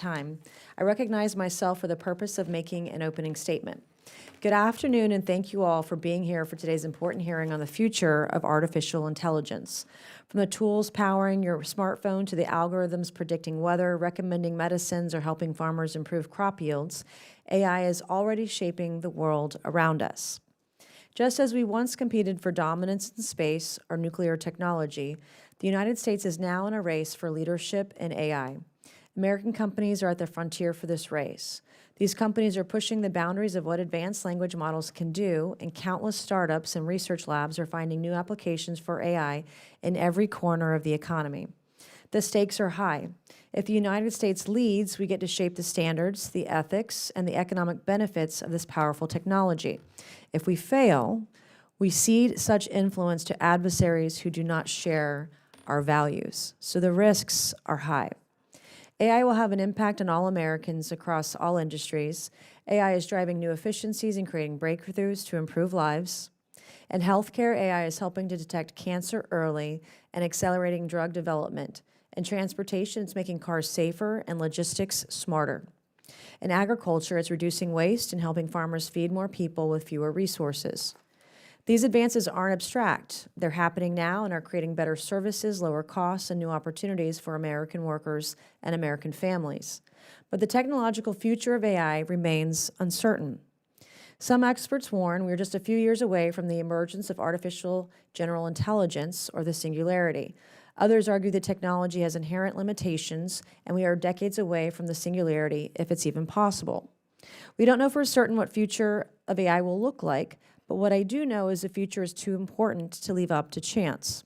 time. I recognize myself for the purpose of making an opening statement. Good afternoon, and thank you all for being here for today's important hearing on the future of artificial intelligence. From the tools powering your smartphone to the algorithms predicting weather, recommending medicines, or helping farmers improve crop yields, AI is already shaping the world around us. Just as we once competed for dominance in space or nuclear technology, the United States is now in a race for leadership in AI. American companies are at the frontier for this race. These companies are pushing the boundaries of what advanced language models can do, and countless startups and research labs are finding new applications for AI in every corner of the economy. The stakes are high. If the United States leads, we get to shape the standards, the ethics, and the economic benefits of this powerful technology. If we fail, we cede such influence to adversaries who do not share our values. So the risks are high. AI will have an impact on all Americans across all industries. AI is driving new efficiencies and creating breakthroughs to improve lives. In healthcare, AI is helping to detect cancer early and accelerating drug development. In transportation, it's making cars safer and logistics smarter. In agriculture, it's reducing waste and helping farmers feed more people with fewer resources. These advances aren't abstract. They're happening now and are creating better services, lower costs, and new opportunities for American workers and American families. But the technological future of AI remains uncertain. Some experts warn we're just a few years away from the emergence of artificial general intelligence, or the singularity. Others argue that technology has inherent limitations, and we are decades away from the singularity, if it's even possible. We don't know for certain what future of AI will look like, but what I do know is the future is too important to leave up to chance.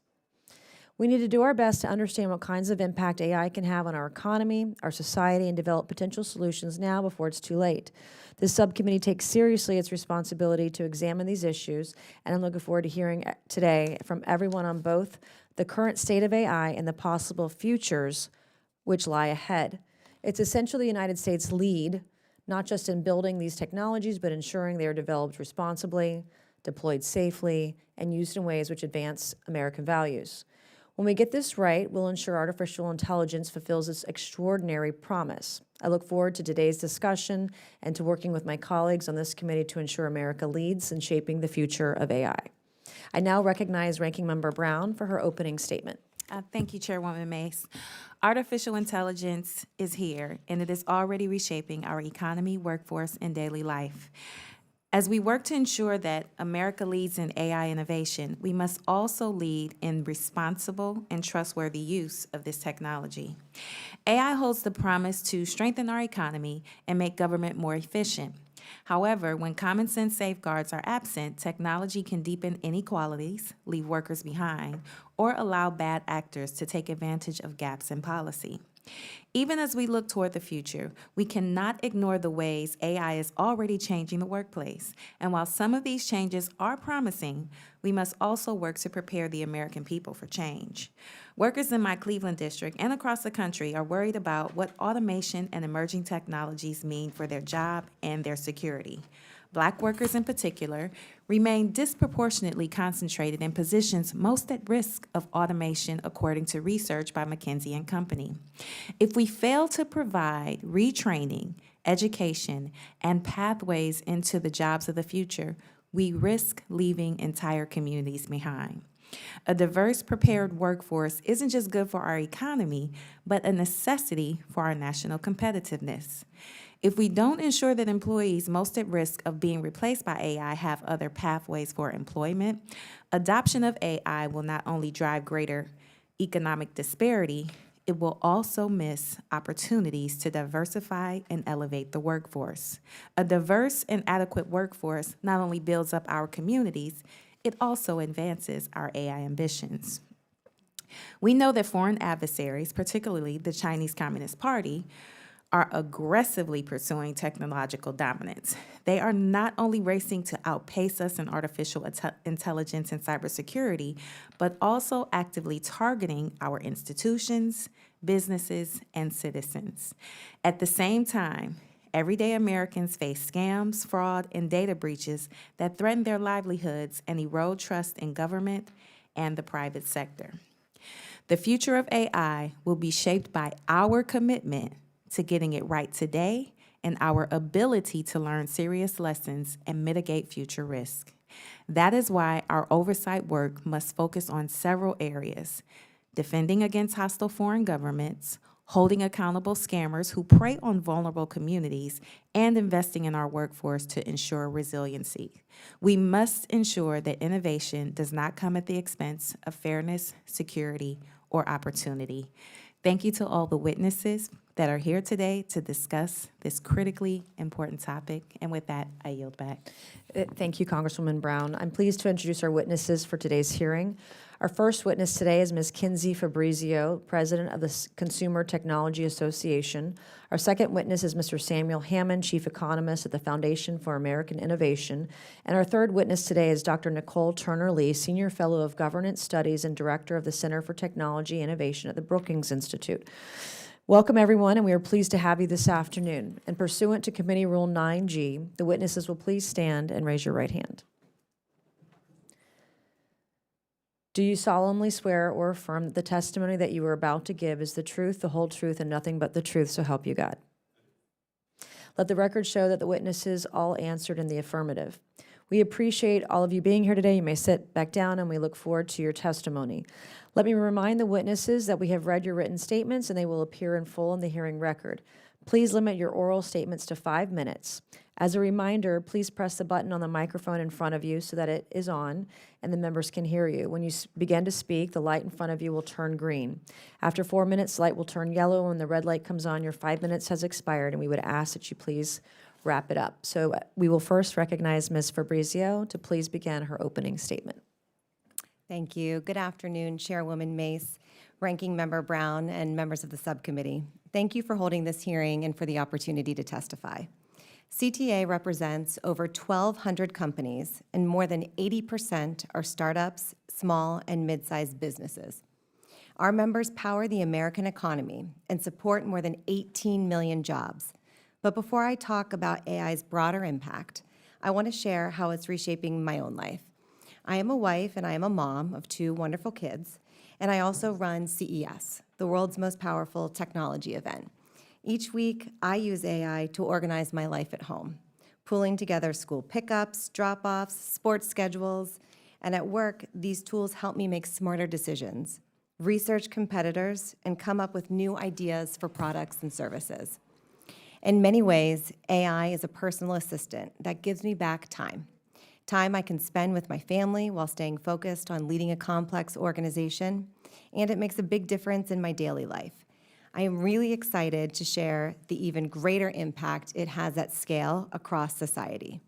We need to do our best to understand what kinds of impact AI can have on our economy, our society, and develop potential solutions now before it's too late. This subcommittee takes seriously its responsibility to examine these issues, and I'm looking forward to hearing today from everyone on both the current state of AI and the possible futures which lie ahead. It's essential the United States lead, not just in building these technologies, but ensuring they are developed responsibly, deployed safely, and used in ways which advance American values. When we get this right, we'll ensure artificial intelligence fulfills its extraordinary promise. I look forward to today's discussion and to working with my colleagues on this committee to ensure America leads in shaping the future of AI. I now recognize Ranking Member Brown for her opening statement. Thank you, Chairwoman Mace. Artificial intelligence is here, and it is already reshaping our economy, workforce, and daily life. As we work to ensure that America leads in AI innovation, we must also lead in responsible and trustworthy use of this technology. AI holds the promise to strengthen our economy and make government more efficient. However, when common sense safeguards are absent, technology can deepen inequalities, leave workers behind, or allow bad actors to take advantage of gaps in policy. Even as we look toward the future, we cannot ignore the ways AI is already changing the workplace. And while some of these changes are promising, we must also work to prepare the American people for change. Workers in my Cleveland district and across the country are worried about what automation and emerging technologies mean for their job and their security. Black workers in particular remain disproportionately concentrated in positions most at risk of automation, according to research by McKinsey & Company. If we fail to provide retraining, education, and pathways into the jobs of the future, we risk leaving entire communities behind. A diverse, prepared workforce isn't just good for our economy, but a necessity for our national competitiveness. If we don't ensure that employees most at risk of being replaced by AI have other pathways for employment, adoption of AI will not only drive greater economic disparity, it will also miss opportunities to diversify and elevate the workforce. A diverse and adequate workforce not only builds up our communities, it also advances our AI ambitions. We know that foreign adversaries, particularly the Chinese Communist Party, are aggressively pursuing technological dominance. They are not only racing to outpace us in artificial intelligence and cybersecurity, but also actively targeting our institutions, businesses, and citizens. At the same time, everyday Americans face scams, fraud, and data breaches that threaten their livelihoods and erode trust in government and the private sector. The future of AI will be shaped by our commitment to getting it right today and our ability to learn serious lessons and mitigate future risk. That is why our oversight work must focus on several areas: defending against hostile foreign governments, holding accountable scammers who prey on vulnerable communities, and investing in our workforce to ensure resiliency. We must ensure that innovation does not come at the expense of fairness, security, or opportunity. Thank you to all the witnesses that are here today to discuss this critically important topic. And with that, I yield back. Thank you, Congresswoman Brown. I'm pleased to introduce our witnesses for today's hearing. Our first witness today is Ms. Kinsey Fabrizio, President of the Consumer Technology Association. Our second witness is Mr. Samuel Hammond, Chief Economist at the Foundation for American Innovation. And our third witness today is Dr. Nicole Turner-Lee, Senior Fellow of Governance Studies and Director of the Center for Technology Innovation at the Brookings Institute. Welcome, everyone, and we are pleased to have you this afternoon. And pursuant to Committee Rule 9G, the witnesses will please stand and raise your right hand. Do you solemnly swear or affirm that the testimony that you are about to give is the truth, the whole truth, and nothing but the truth, so help you God? Let the record show that the witnesses all answered in the affirmative. We appreciate all of you being here today. You may sit back down, and we look forward to your testimony. Let me remind the witnesses that we have read your written statements, and they will appear in full in the hearing record. Please limit your oral statements to 5 minutes. As a reminder, please press the button on the microphone in front of you so that it is on and the members can hear you. When you begin to speak, the light in front of you will turn green. After 4 minutes, the light will turn yellow. When the red light comes on, your 5 minutes has expired, and we would ask that you please wrap it up. So we will first recognize Ms. Fabrizio to please begin her opening statement. Thank you. Good afternoon, Chairwoman Mace, Ranking Member Brown, and members of the subcommittee. Thank you for holding this hearing and for the opportunity to testify. CTA represents over 1,200 companies, and more than 80% are startups, small and mid-sized businesses. Our members power the American economy and support more than 18 million jobs. But before I talk about AI's broader impact, I want to share how it's reshaping my own life. I am a wife and I am a mom of 2 wonderful kids, and I also run CES, the world's most powerful technology event. Each week, I use AI to organize my life at home, pulling together school pickups, drop-offs, sports schedules, and at work, these tools help me make smarter decisions, research competitors, and come up with new ideas for products and services. In many ways, AI is a personal assistant that gives me back time I can spend with my family while staying focused on leading a complex organization, and it makes a big difference in my daily life. I am really excited to share the even greater impact it has at scale across society.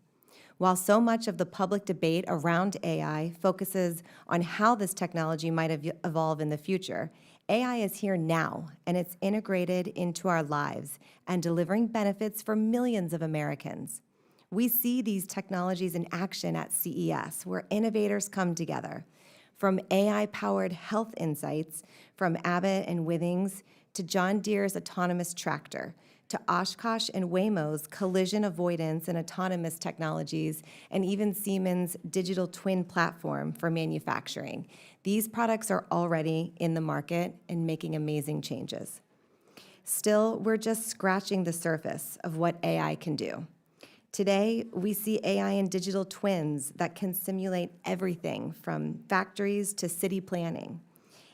While so much of the public debate around AI focuses on how this technology might evolve in the future, AI is here now, and it's integrated into our lives and delivering benefits for millions of Americans. We see these technologies in action at CES, where innovators come together. From AI-powered health insights from Abbott and Withings to John Deere's autonomous tractor, to Oshkosh and Waymo's collision avoidance and autonomous technologies, and even Siemens' digital twin platform for manufacturing. These products are already in the market and making amazing changes. Still, we're just scratching the surface of what AI can do. Today, we see AI and digital twins that can simulate everything from factories to city planning.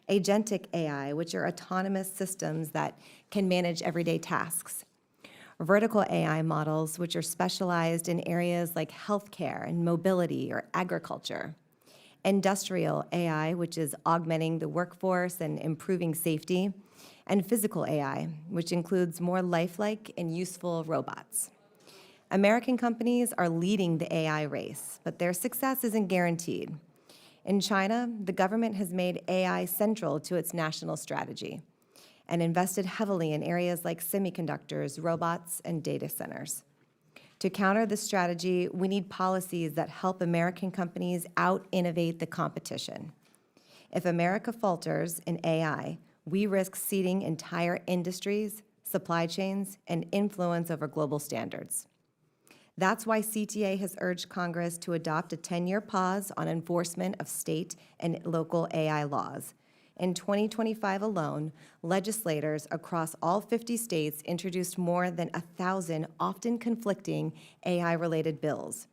Agentic AI, which are autonomous systems that can manage everyday tasks. Vertical AI models, which are specialized in areas like healthcare and mobility or agriculture. Industrial AI, which is augmenting the workforce and improving safety. And physical AI, which includes more lifelike and useful robots. American companies are leading the AI race, but their success isn't guaranteed. In China, the government has made AI central to its national strategy and invested heavily in areas like semiconductors, robots, and data centers. To counter this strategy, we need policies that help American companies out-innovate the competition. If America falters in AI, we risk ceding entire industries, supply chains, and influence over global standards. That's why CTA has urged Congress to adopt a 10-year pause on enforcement of state and local AI laws, In 2025 alone, legislators across all 50 states introduced more than 1,000 often conflicting AI-related bills.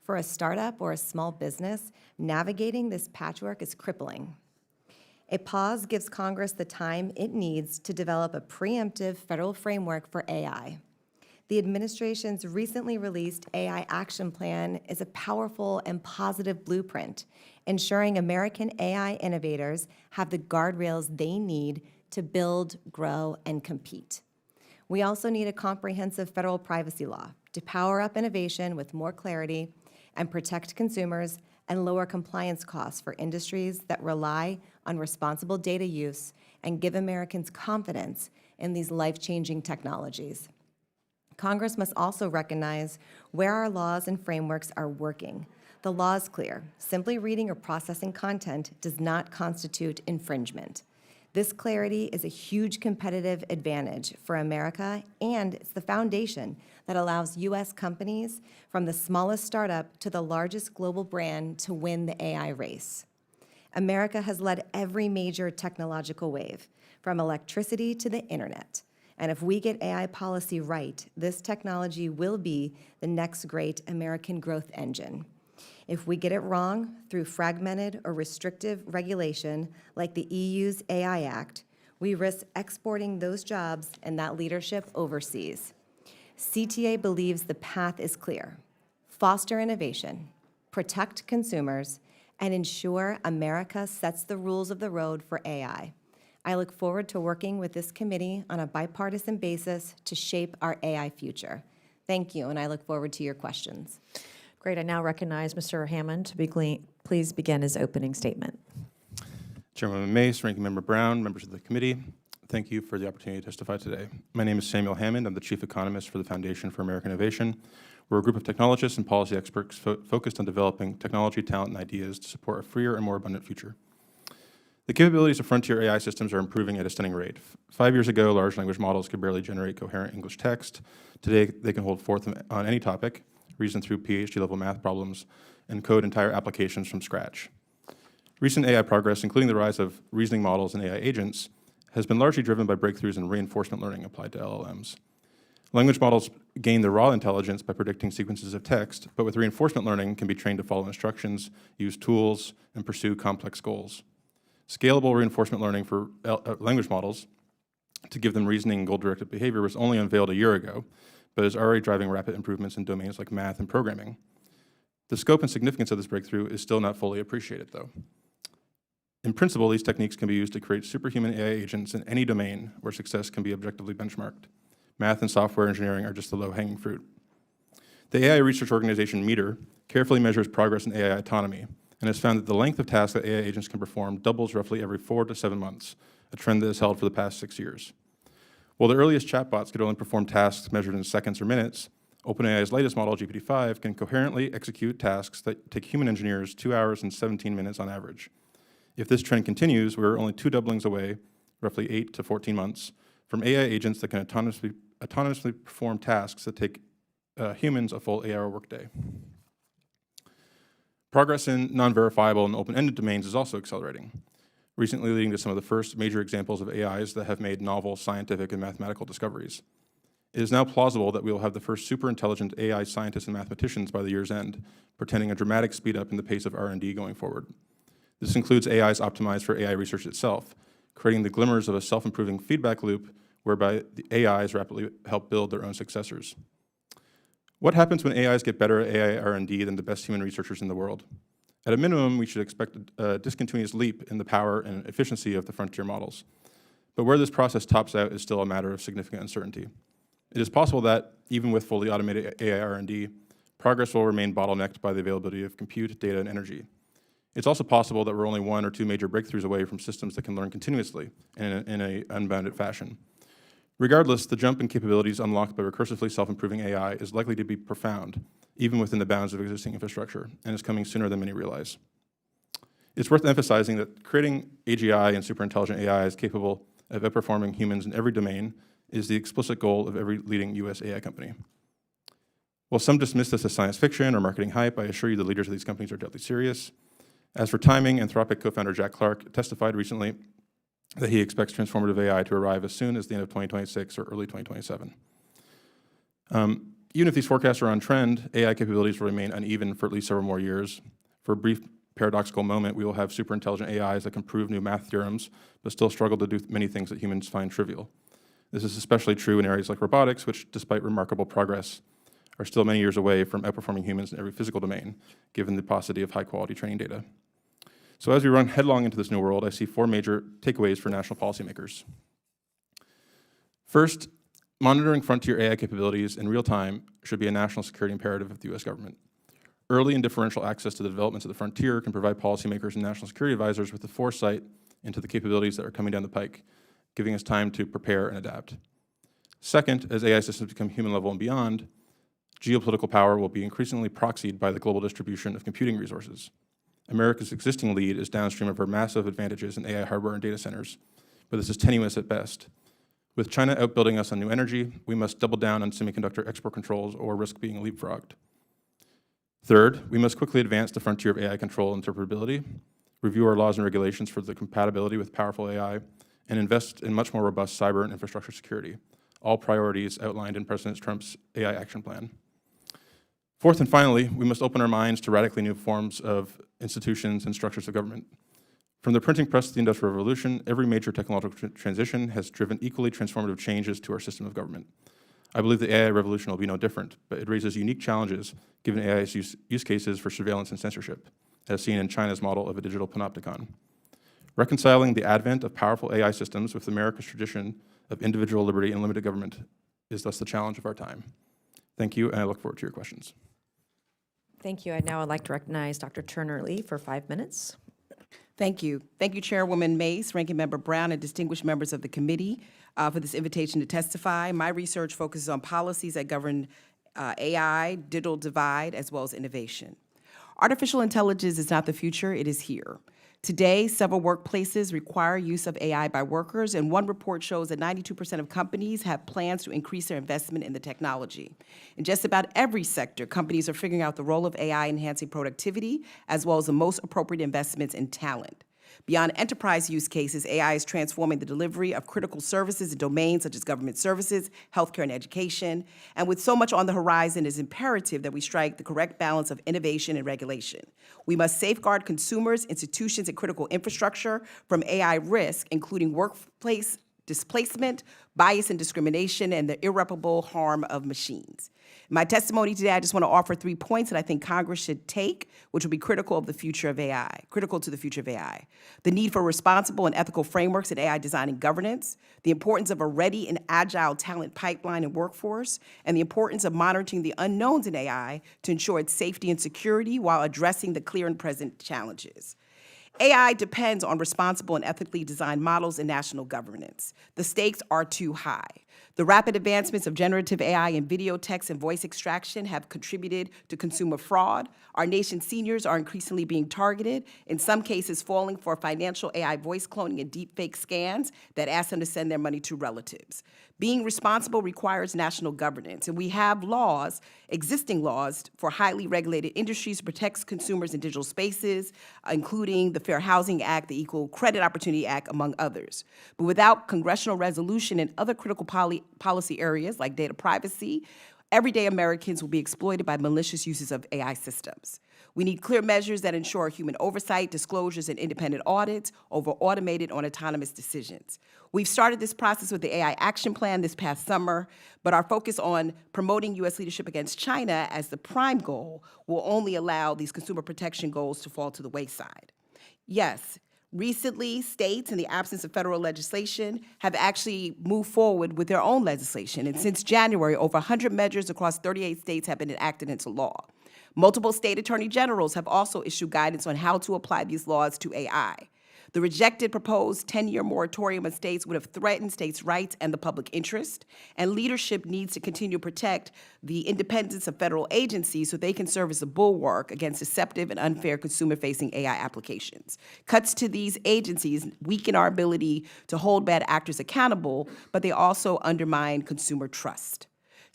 For a startup or a small business, navigating this patchwork is crippling. A pause gives Congress the time it needs to develop a preemptive federal framework for AI. The administration's recently released AI Action Plan is a powerful and positive blueprint, ensuring American AI innovators have the guardrails they need to build, grow, and compete. We also need a comprehensive federal privacy law to power up innovation with more clarity and protect consumers and lower compliance costs for industries that rely on responsible data use and give Americans confidence in these life-changing technologies. Congress must also recognize where our laws and frameworks are working. The law is clear. Simply reading or processing content does not constitute infringement. This clarity is a huge competitive advantage for America, and it's the foundation that allows U.S. companies, from the smallest startup to the largest global brand, to win the AI race. America has led every major technological wave, from electricity to the internet. And if we get AI policy right, this technology will be the next great American growth engine. If we get it wrong through fragmented or restrictive regulation like the EU's AI Act, we risk exporting those jobs and that leadership overseas. CTA believes the path is clear. Foster innovation, protect consumers, and ensure America sets the rules of the road for AI. I look forward to working with this committee on a bipartisan basis to shape our AI future. Thank you, and I look forward to your questions. Great. I now recognize Mr. Hammond to please begin his opening statement. Chairwoman Mace, Ranking Member Brown, members of the committee, thank you for the opportunity to testify today. My name is Samuel Hammond. I'm the Chief Economist for the Foundation for American Innovation. We're a group of technologists and policy experts focused on developing technology, talent, and ideas to support a freer and more abundant future. The capabilities of frontier AI systems are improving at a stunning rate. 5 years ago, large language models could barely generate coherent English text. Today, they can hold forth on any topic, reason through PhD-level math problems, and code entire applications from scratch. Recent AI progress, including the rise of reasoning models and AI agents, has been largely driven by breakthroughs in reinforcement learning applied to LLMs. Language models gain their raw intelligence by predicting sequences of text, but with reinforcement learning can be trained to follow instructions, use tools, and pursue complex goals. Scalable reinforcement learning for language models to give them reasoning and goal-directed behavior was only unveiled a year ago, but is already driving rapid improvements in domains like math and programming. The scope and significance of this breakthrough is still not fully appreciated, though. In principle, these techniques can be used to create superhuman AI agents in any domain where success can be objectively benchmarked. Math and software engineering are just the low-hanging fruit. The AI research organization METER carefully measures progress in AI autonomy and has found that the length of tasks that AI agents can perform doubles roughly every 4 to 7 months, a trend that has held for the past 6 years. While the earliest chatbots could only perform tasks measured in seconds or minutes, OpenAI's latest model, GPT-5, can coherently execute tasks that take human engineers 2 hours and 17 minutes on average. If this trend continues, we're only 2 doublings away, roughly 8 to 14 months, from AI agents that can autonomously perform tasks that take humans a full 8-hour workday. Progress in non-verifiable and open-ended domains is also accelerating, recently leading to some of the first major examples of AIs that have made novel scientific and mathematical discoveries. It is now plausible that we will have the first super-intelligent AI scientists and mathematicians by the year's end, portending a dramatic speed-up in the pace of R&D going forward. This includes AIs optimized for AI research itself, creating the glimmers of a self-improving feedback loop whereby the AIs rapidly help build their own successors. What happens when AIs get better at AI R&D than the best human researchers in the world? At a minimum, we should expect a discontinuous leap in the power and efficiency of the frontier models. But where this process tops out is still a matter of significant uncertainty. It is possible that, even with fully automated AI R&D, progress will remain bottlenecked by the availability of compute, data, and energy. It's also possible that we're only 1 or 2 major breakthroughs away from systems that can learn continuously in an unbounded fashion. Regardless, the jump in capabilities unlocked by recursively self-improving AI is likely to be profound, even within the bounds of existing infrastructure, and is coming sooner than many realize. It's worth emphasizing that creating AGI and superintelligent AIs capable of outperforming humans in every domain is the explicit goal of every leading US AI company. While some dismiss this as science fiction or marketing hype, I assure you the leaders of these companies are deadly serious. As for timing, Anthropic co-founder Jack Clark testified recently that he expects transformative AI to arrive as soon as the end of 2026 or early 2027. Even if these forecasts are on trend, AI capabilities will remain uneven for at least several more years. For a brief paradoxical moment, we will have superintelligent AIs that can prove new math theorems, but still struggle to do many things that humans find trivial. This is especially true in areas like robotics, which, despite remarkable progress, are still many years away from outperforming humans in every physical domain, given the paucity of high-quality training data. So as we run headlong into this new world, I see 4 major takeaways for national policymakers. First, monitoring frontier AI capabilities in real time should be a national security imperative of the U.S. government. Early and differential access to the developments of the frontier can provide policymakers and national security advisors with the foresight into the capabilities that are coming down the pike, giving us time to prepare and adapt. Second, as AI systems become human level and beyond, geopolitical power will be increasingly proxied by the global distribution of computing resources. America's existing lead is downstream of our massive advantages in AI hardware and data centers, but this is tenuous at best. With China outbuilding us on new energy, we must double down on semiconductor export controls or risk being leapfrogged. Third, we must quickly advance the frontier of AI control and interpretability, review our laws and regulations for the compatibility with powerful AI, and invest in much more robust cyber and infrastructure security, all priorities outlined in President Trump's AI action plan. Fourth and finally, we must open our minds to radically new forms of institutions and structures of government. From the printing press to the Industrial Revolution, every major technological transition has driven equally transformative changes to our system of government. I believe the AI revolution will be no different, but it raises unique challenges given AI's use cases for surveillance and censorship, as seen in China's model of a digital panopticon. Reconciling the advent of powerful AI systems with America's tradition of individual liberty and limited government is thus the challenge of our time. Thank you, and I look forward to your questions. Thank you. I'd like to recognize Dr. Turner Lee for 5 minutes. Thank you. Thank you, Chairwoman Mace, Ranking Member Brown, and distinguished members of the committee for this invitation to testify. My research focuses on policies that govern AI, digital divide, as well as innovation. Artificial intelligence is not the future, it is here. Today, several workplaces require use of AI by workers, and one report shows that 92% of companies have plans to increase their investment in the technology. In just about every sector, companies are figuring out the role of AI enhancing productivity, as well as the most appropriate investments in talent. Beyond enterprise use cases, AI is transforming the delivery of critical services in domains such as government services, healthcare, and education. And with so much on the horizon, it is imperative that we strike the correct balance of innovation and regulation. We must safeguard consumers, institutions, and critical infrastructure from AI risk, including workplace displacement, bias and discrimination, and the irreparable harm of machines. In my testimony today, I just want to offer 3 points that I think Congress should take, which will be critical to the future of AI. The need for responsible and ethical frameworks in AI design and governance, the importance of a ready and agile talent pipeline and workforce, and the importance of monitoring the unknowns in AI to ensure its safety and security while addressing the clear and present challenges. AI depends on responsible and ethically designed models in national governance. The stakes are too high. The rapid advancements of generative AI in video, text, and voice extraction have contributed to consumer fraud. Our nation's seniors are increasingly being targeted, in some cases falling for financial AI voice cloning and deepfake scams that ask them to send their money to relatives. Being responsible requires national governance, and we have laws, existing laws, for highly regulated industries to protect consumers in digital spaces, including the Fair Housing Act, the Equal Credit Opportunity Act, among others. But without congressional resolution in other critical policy areas like data privacy, everyday Americans will be exploited by malicious uses of AI systems. We need clear measures that ensure human oversight, disclosures, and independent audits over automated or autonomous decisions. We've started this process with the AI Action Plan this past summer, but our focus on promoting U.S. leadership against China as the prime goal will only allow these consumer protection goals to fall to the wayside. Yes, recently, states, in the absence of federal legislation, have actually moved forward with their own legislation. And since January, over 100 measures across 38 states have been enacted into law. Multiple state attorney generals have also issued guidance on how to apply these laws to AI. The rejected proposed 10-year moratorium on states would have threatened states' rights and the public interest, and leadership needs to continue to protect the independence of federal agencies so they can serve as a bulwark against deceptive and unfair consumer-facing AI applications. Cuts to these agencies weaken our ability to hold bad actors accountable, but they also undermine consumer trust.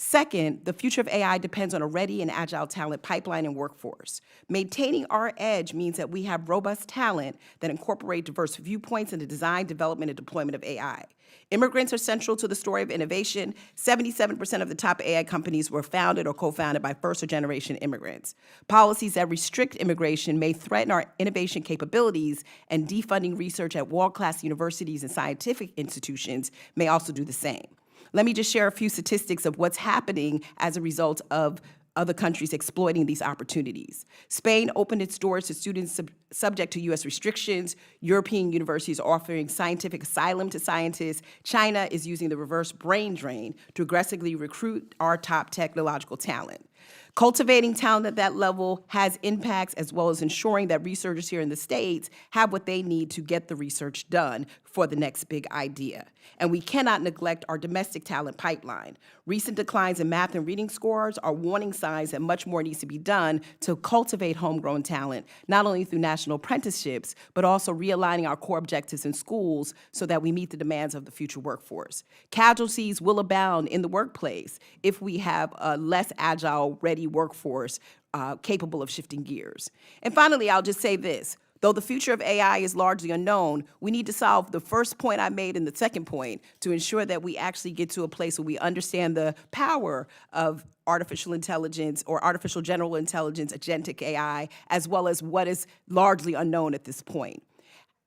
Second, the future of AI depends on a ready and agile talent pipeline and workforce. Maintaining our edge means that we have robust talent that incorporate diverse viewpoints in the design, development, and deployment of AI. Immigrants are central to the story of innovation. 77% of the top AI companies were founded or co-founded by first or generation immigrants. Policies that restrict immigration may threaten our innovation capabilities, and defunding research at world-class universities and scientific institutions may also do the same. Let me just share a few statistics of what's happening as a result of other countries exploiting these opportunities. Spain opened its doors to students subject to U.S. restrictions. European universities are offering scientific asylum to scientists. China is using the reverse brain drain to aggressively recruit our top technological talent. Cultivating talent at that level has impacts, as well as ensuring that researchers here in the States have what they need to get the research done for the next big idea. And we cannot neglect our domestic talent pipeline. Recent declines in math and reading scores are warning signs that much more needs to be done to cultivate homegrown talent, not only through national apprenticeships, but also realigning our core objectives in schools so that we meet the demands of the future workforce. Casualties will abound in the workplace if we have a less agile, ready workforce capable of shifting gears. And finally, I'll just say this. Though the future of AI is largely unknown, we need to solve the first point I made and the second point to ensure that we actually get to a place where we understand the power of artificial intelligence or artificial general intelligence, agentic AI, as well as what is largely unknown at this point.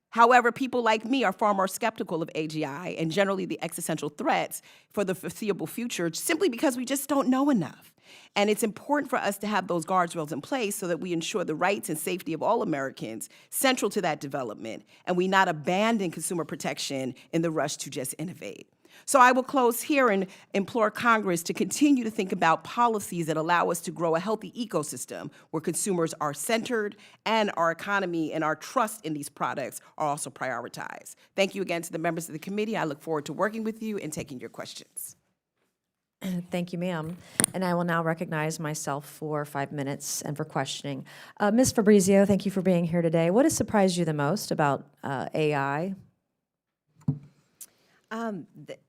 However, people like me are far more skeptical of AGI and generally the existential threats for the foreseeable future simply because we just don't know enough. And it's important for us to have those guardrails in place so that we ensure the rights and safety of all Americans central to that development, and we not abandon consumer protection in the rush to just innovate. So I will close here and implore Congress to continue to think about policies that allow us to grow a healthy ecosystem where consumers are centered and our economy and our trust in these products are also prioritized. Thank you again to the members of the committee. I look forward to working with you and taking your questions. Thank you, ma'am. And I will now recognize myself for 5 minutes and for questioning. Ms. Fabrizio, thank you for being here today. What has surprised you the most about AI?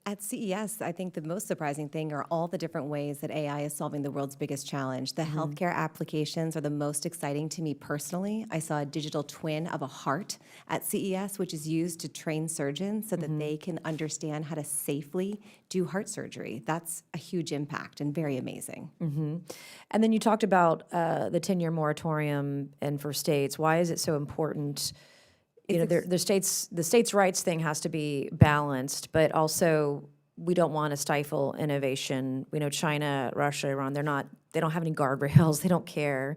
At CES, I think the most surprising thing are all the different ways that AI is solving the world's biggest challenge. The healthcare applications are the most exciting to me personally. I saw a digital twin of a heart at CES, which is used to train surgeons so that they can understand how to safely do heart surgery. That's a huge impact and very amazing. And then you talked about the 10-year moratorium and for states. Why is it so important? You know, the states' rights thing has to be balanced, but also we don't want to stifle innovation. We know China, Russia, Iran, they don't have any guardrails. They don't care.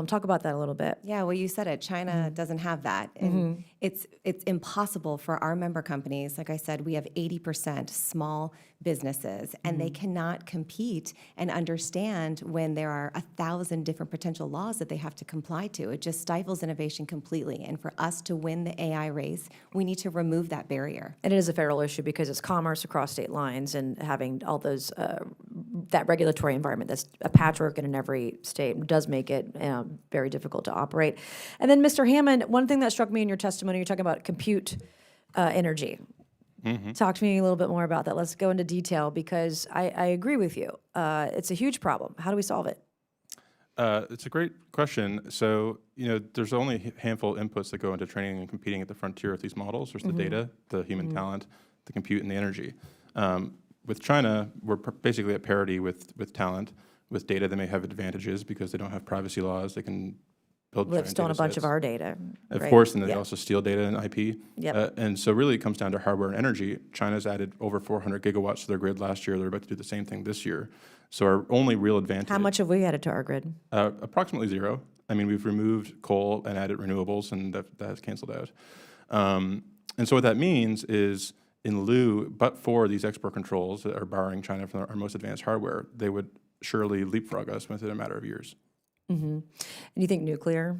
Talk about that a little bit. Yeah, well, you said it. China doesn't have that. And it's impossible for our member companies. Like I said, we have 80% small businesses, and they cannot compete and understand when there are 1,000 different potential laws that they have to comply to. It just stifles innovation completely. And for us to win the AI race, we need to remove that barrier. And it is a federal issue because it's commerce across state lines, and having all those that regulatory environment that's a patchwork in every state does make it very difficult to operate. And then, Mr. Hammond, one thing that struck me in your testimony, you're talking about compute energy. Talk to me a little bit more about that. Let's go into detail because I agree with you. It's a huge problem. How do we solve it? It's a great question. So, you know, there's only a handful of inputs that go into training and competing at the frontier of these models. There's the data, the human talent, the compute, and the energy. With China, we're basically at parity with talent. With data, they may have advantages because they don't have privacy laws. They can build They've giant stolen a data bunch of sets. our data. Of right? course, and they Yeah. also steal data and IP. Yep. And so really it comes down to hardware and energy. China's added over 400 gigawatts to their grid last year. They're about to do the same thing this year. So our only real advantage... How much have we added to our grid? Approximately zero. I mean, we've removed coal and added renewables, and that has canceled out. And so what that means is, in lieu, but for these export controls that are barring China from our most advanced hardware, they would surely leapfrog us within a matter of years. And you think nuclear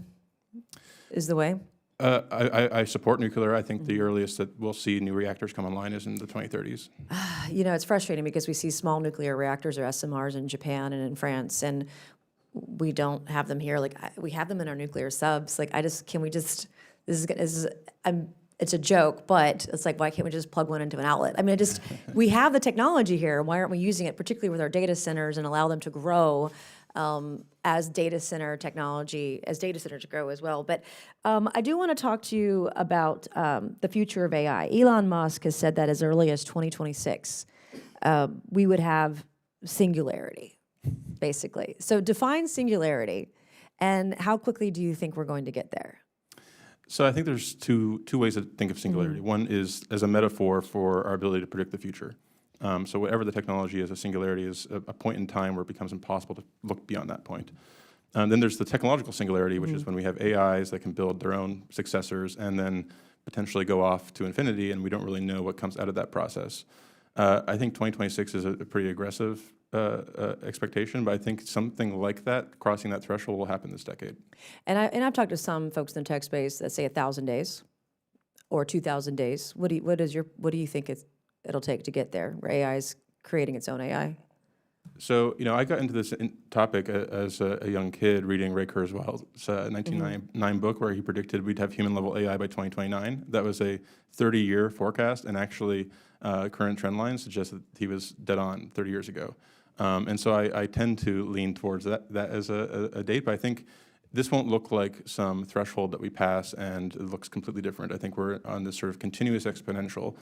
is the way? I support nuclear. I think the earliest that we'll see new reactors come online is in the 2030s. You know, it's frustrating because we see small nuclear reactors or SMRs in Japan and in France, and we don't have them here. Like, we have them in our nuclear subs. Like, can we just, this is, it's a joke, but it's like, why can't we just plug one into an outlet? I mean, we have the technology here. Why aren't we using it, particularly with our data centers, and allow them to grow as data centers grow as well. But I do want to talk to you about the future of AI. Elon Musk has said that as early as 2026, we would have singularity, basically. So define singularity, and how quickly do you think we're going to get there? So I think there's two ways to think of singularity. One is as a metaphor for our ability to predict the future. So whatever the technology is, a singularity is a point in time where it becomes impossible to look beyond that point. Then there's the technological singularity, which is when we have AIs that can build their own successors and then potentially go off to infinity, and we don't really know what comes out of that process. I think 2026 is a pretty aggressive expectation, but I think something like that, crossing that threshold, will happen this decade. And I've talked to some folks in the tech space that say 1,000 days or 2,000 days. What do you think it'll take to get there, where AI is creating its own AI? So, I got into this topic as a young kid reading Ray Kurzweil's 1999 book, where he predicted we'd have human-level AI by 2029. That was a 30-year forecast, and actually current trend lines suggest that he was dead on 30 years ago. And so I tend to lean towards that as a date, but I think this won't look like some threshold that we pass and it looks completely different. I think we're on this sort of continuous exponential.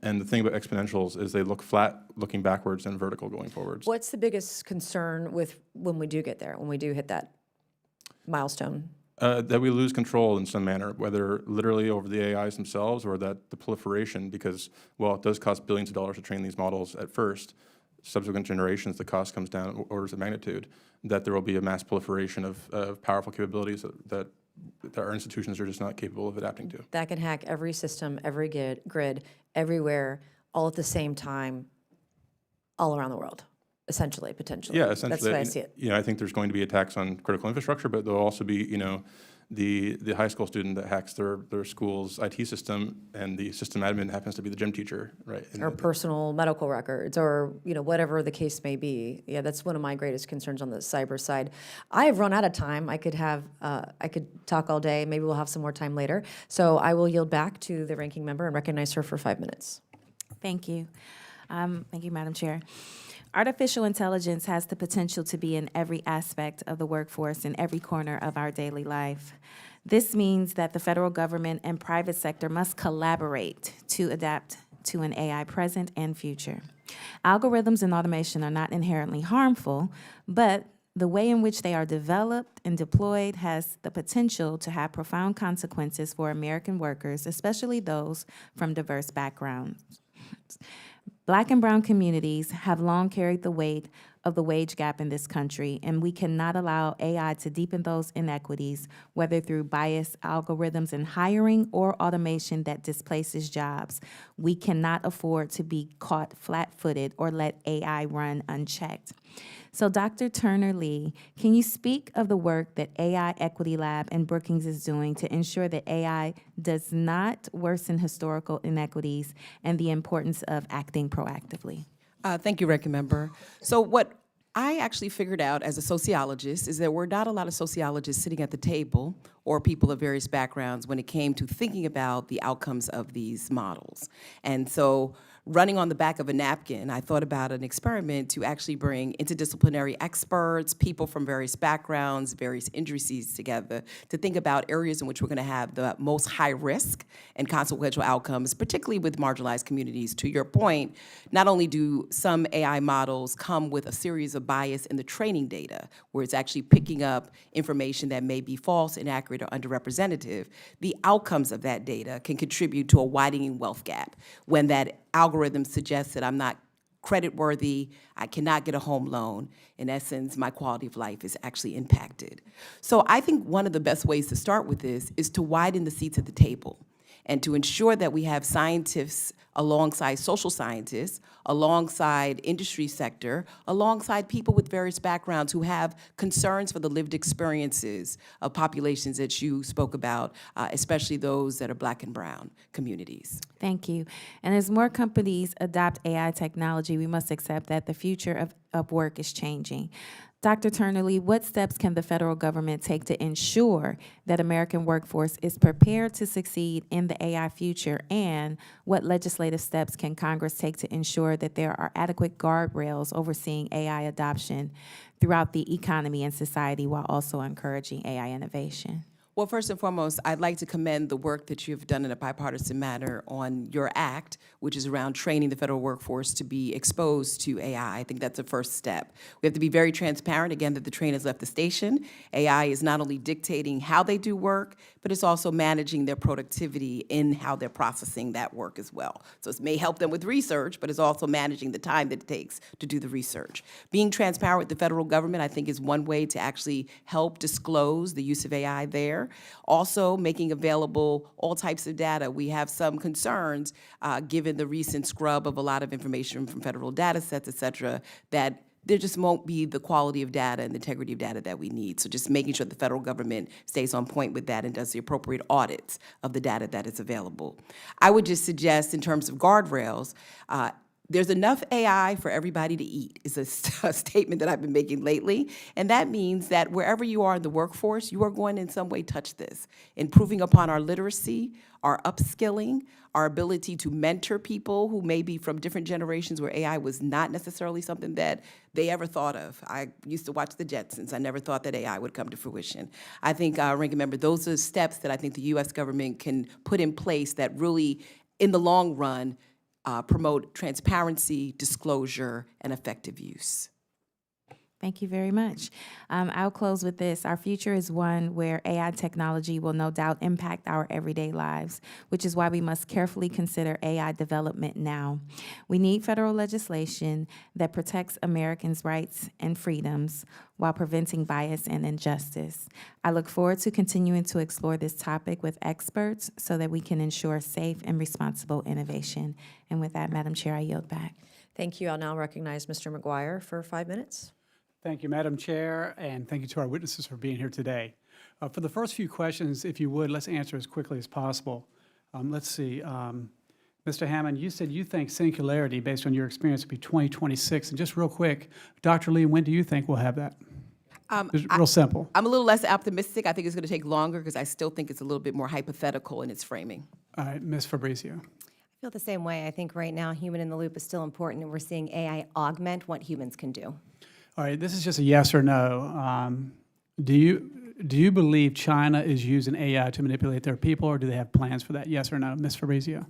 And the thing about exponentials is they look flat looking backwards and vertical going forwards. What's the biggest concern with when we do get there, when we do hit that milestone? That we lose control in some manner, whether literally over the AIs themselves or that the proliferation, because, well, it does cost billions of dollars to train these models at first. Subsequent generations, the cost comes down orders of magnitude, that there will be a mass proliferation of powerful capabilities that our institutions are just not capable of adapting to. That can hack every system, every grid, everywhere, all at the same time, all around the world, essentially, potentially. Yeah, essentially. That's the way I see it. I think there's going to be attacks on critical infrastructure, but there'll also be, the high school student that hacks their school's IT system, and the system admin happens to be the gym teacher, right? Or personal medical records, or whatever the case may be. Yeah, that's one of my greatest concerns on the cyber side. I have run out of time. I could talk all day. Maybe we'll have some more time later. So I will yield back to the ranking member and recognize her for 5 minutes. Thank you. Thank you, Madam Chair. Artificial intelligence has the potential to be in every aspect of the workforce, in every corner of our daily life. This means that the federal government and private sector must collaborate to adapt to an AI present and future. Algorithms and automation are not inherently harmful, but the way in which they are developed and deployed has the potential to have profound consequences for American workers, especially those from diverse backgrounds. Black and brown communities have long carried the weight of the wage gap in this country, and we cannot allow AI to deepen those inequities, whether through biased algorithms in hiring or automation that displaces jobs. We cannot afford to be caught flat-footed or let AI run unchecked. So, Dr. Turner-Lee, can you speak of the work that AI Equity Lab and Brookings is doing to ensure that AI does not worsen historical inequities and the importance of acting proactively? Thank you, Ranking Member. So what I actually figured out as a sociologist is there were not a lot of sociologists sitting at the table or people of various backgrounds when it came to thinking about the outcomes of these models. And so running on the back of a napkin, I thought about an experiment to actually bring interdisciplinary experts, people from various backgrounds, various industries together to think about areas in which we're going to have the most high risk and consequential outcomes, particularly with marginalized communities. To your point, not only do some AI models come with a series of bias in the training data, where it's actually picking up information that may be false, inaccurate, or underrepresentative, the outcomes of that data can contribute to a widening wealth gap when that algorithm suggests that I'm not credit worthy, I cannot get a home loan. In essence, my quality of life is actually impacted. So I think one of the best ways to start with this is to widen the seats at the table and to ensure that we have scientists alongside social scientists, alongside industry sector, alongside people with various backgrounds who have concerns for the lived experiences of populations that you spoke about, especially those that are Black and brown communities. Thank you. And as more companies adopt AI technology, we must accept that the future of work is changing. Dr. Turnerly, what steps can the federal government take to ensure that American workforce is prepared to succeed in the AI future? And what legislative steps can Congress take to ensure that there are adequate guardrails overseeing AI adoption throughout the economy and society while also encouraging AI innovation? Well, first and foremost, I'd like to commend the work that you've done in a bipartisan manner on your act, which is around training the federal workforce to be exposed to AI. I think that's a first step. We have to be very transparent, again, that the train has left the station. AI is not only dictating how they do work, but it's also managing their productivity in how they're processing that work as well. So it may help them with research, but it's also managing the time that it takes to do the research. Being transparent with the federal government, I think, is one way to actually help disclose the use of AI there. Also, making available all types of data. We have some concerns, given the recent scrub of a lot of information from federal data sets, et cetera, that there just won't be the quality of data and the integrity of data that we need. So just making sure the federal government stays on point with that and does the appropriate audits of the data that is available. I would just suggest, in terms of guardrails, there's enough AI for everybody to eat is a statement that I've been making lately. And that means that wherever you are in the workforce, you are going to in some way touch this, improving upon our literacy, our upskilling, our ability to mentor people who may be from different generations where AI was not necessarily something that they ever thought of. I used to watch the Jetsons. I never thought that AI would come to fruition. I think, Ranking Member, those are steps that I think the U.S. government can put in place that really, in the long run, promote transparency, disclosure, and effective use. Thank you very much. I'll close with this. Our future is one where AI technology will no doubt impact our everyday lives, which is why we must carefully consider AI development now. We need federal legislation that protects Americans' rights and freedoms while preventing bias and injustice. I look forward to continuing to explore this topic with experts so that we can ensure safe and responsible innovation. And with that, Madam Chair, I yield back. Thank you. I'll now recognize Mr. McGuire for 5 minutes. Thank you, Madam Chair, and thank you to our witnesses for being here today. For the first few questions, if you would, let's answer as quickly as possible. Let's see. Mr. Hammond, you said you think singularity, based on your experience, will be 2026. And just real quick, Dr. Lee, when do you think we'll have that? Just real simple. I'm a little less optimistic. I think it's going to take longer because I still think it's a little bit more hypothetical in its framing. All right, Ms. Fabrizio. I feel the same way. I think right now human in the loop is still important, and we're seeing AI augment what humans can do. All right, this is just a yes or no. Do you believe China is using AI to manipulate their people, or do they have plans for that? Yes or no, Ms. Fabrizio?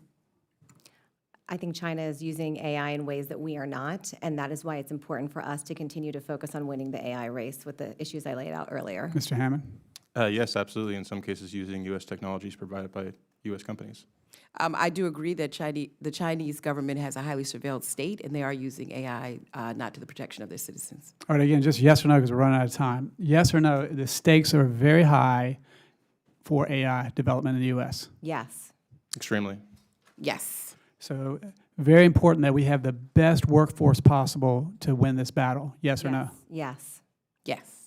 I think China is using AI in ways that we are not, and that is why it's important for us to continue to focus on winning the AI race with the issues I laid out earlier. Mr. Hammond? Yes, absolutely. In some cases, using U.S. technologies provided by U.S. companies. I do agree that the Chinese government has a highly surveilled state, and they are using AI not to the protection of their citizens. All right, again, just yes or no, because we're running out of time. Yes or no, the stakes are very high for AI development in the U.S. Yes. Extremely. Yes. So very important that we have the best workforce possible to win this battle. Yes or no? Yes. Yes.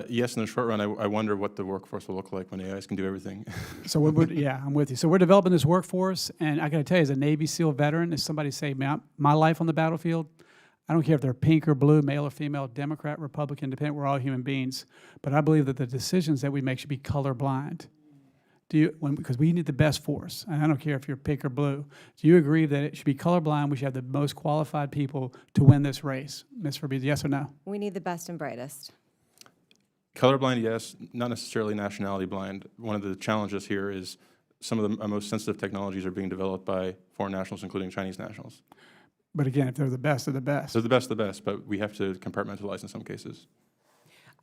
Yes, in the short run, I wonder what the workforce will look like when AIs can do everything. So yeah, I'm with you. So we're developing this workforce, and I got to tell you, as a Navy SEAL veteran, if somebody say, man, my life on the battlefield, I don't care if they're pink or blue, male or female, Democrat, Republican, Independent, we're all human beings. But I believe that the decisions that we make should be colorblind. Because we need the best force, and I don't care if you're pink or blue. Do you agree that it should be colorblind? We should have the most qualified people to win this race? Ms. Fabrizio, yes or no? We need the best and brightest. Colorblind, yes, not necessarily nationality blind. One of the challenges here is some of the most sensitive technologies are being developed by foreign nationals, including Chinese nationals. But again, if they're the best of the best. They're the best, but we have to compartmentalize in some cases.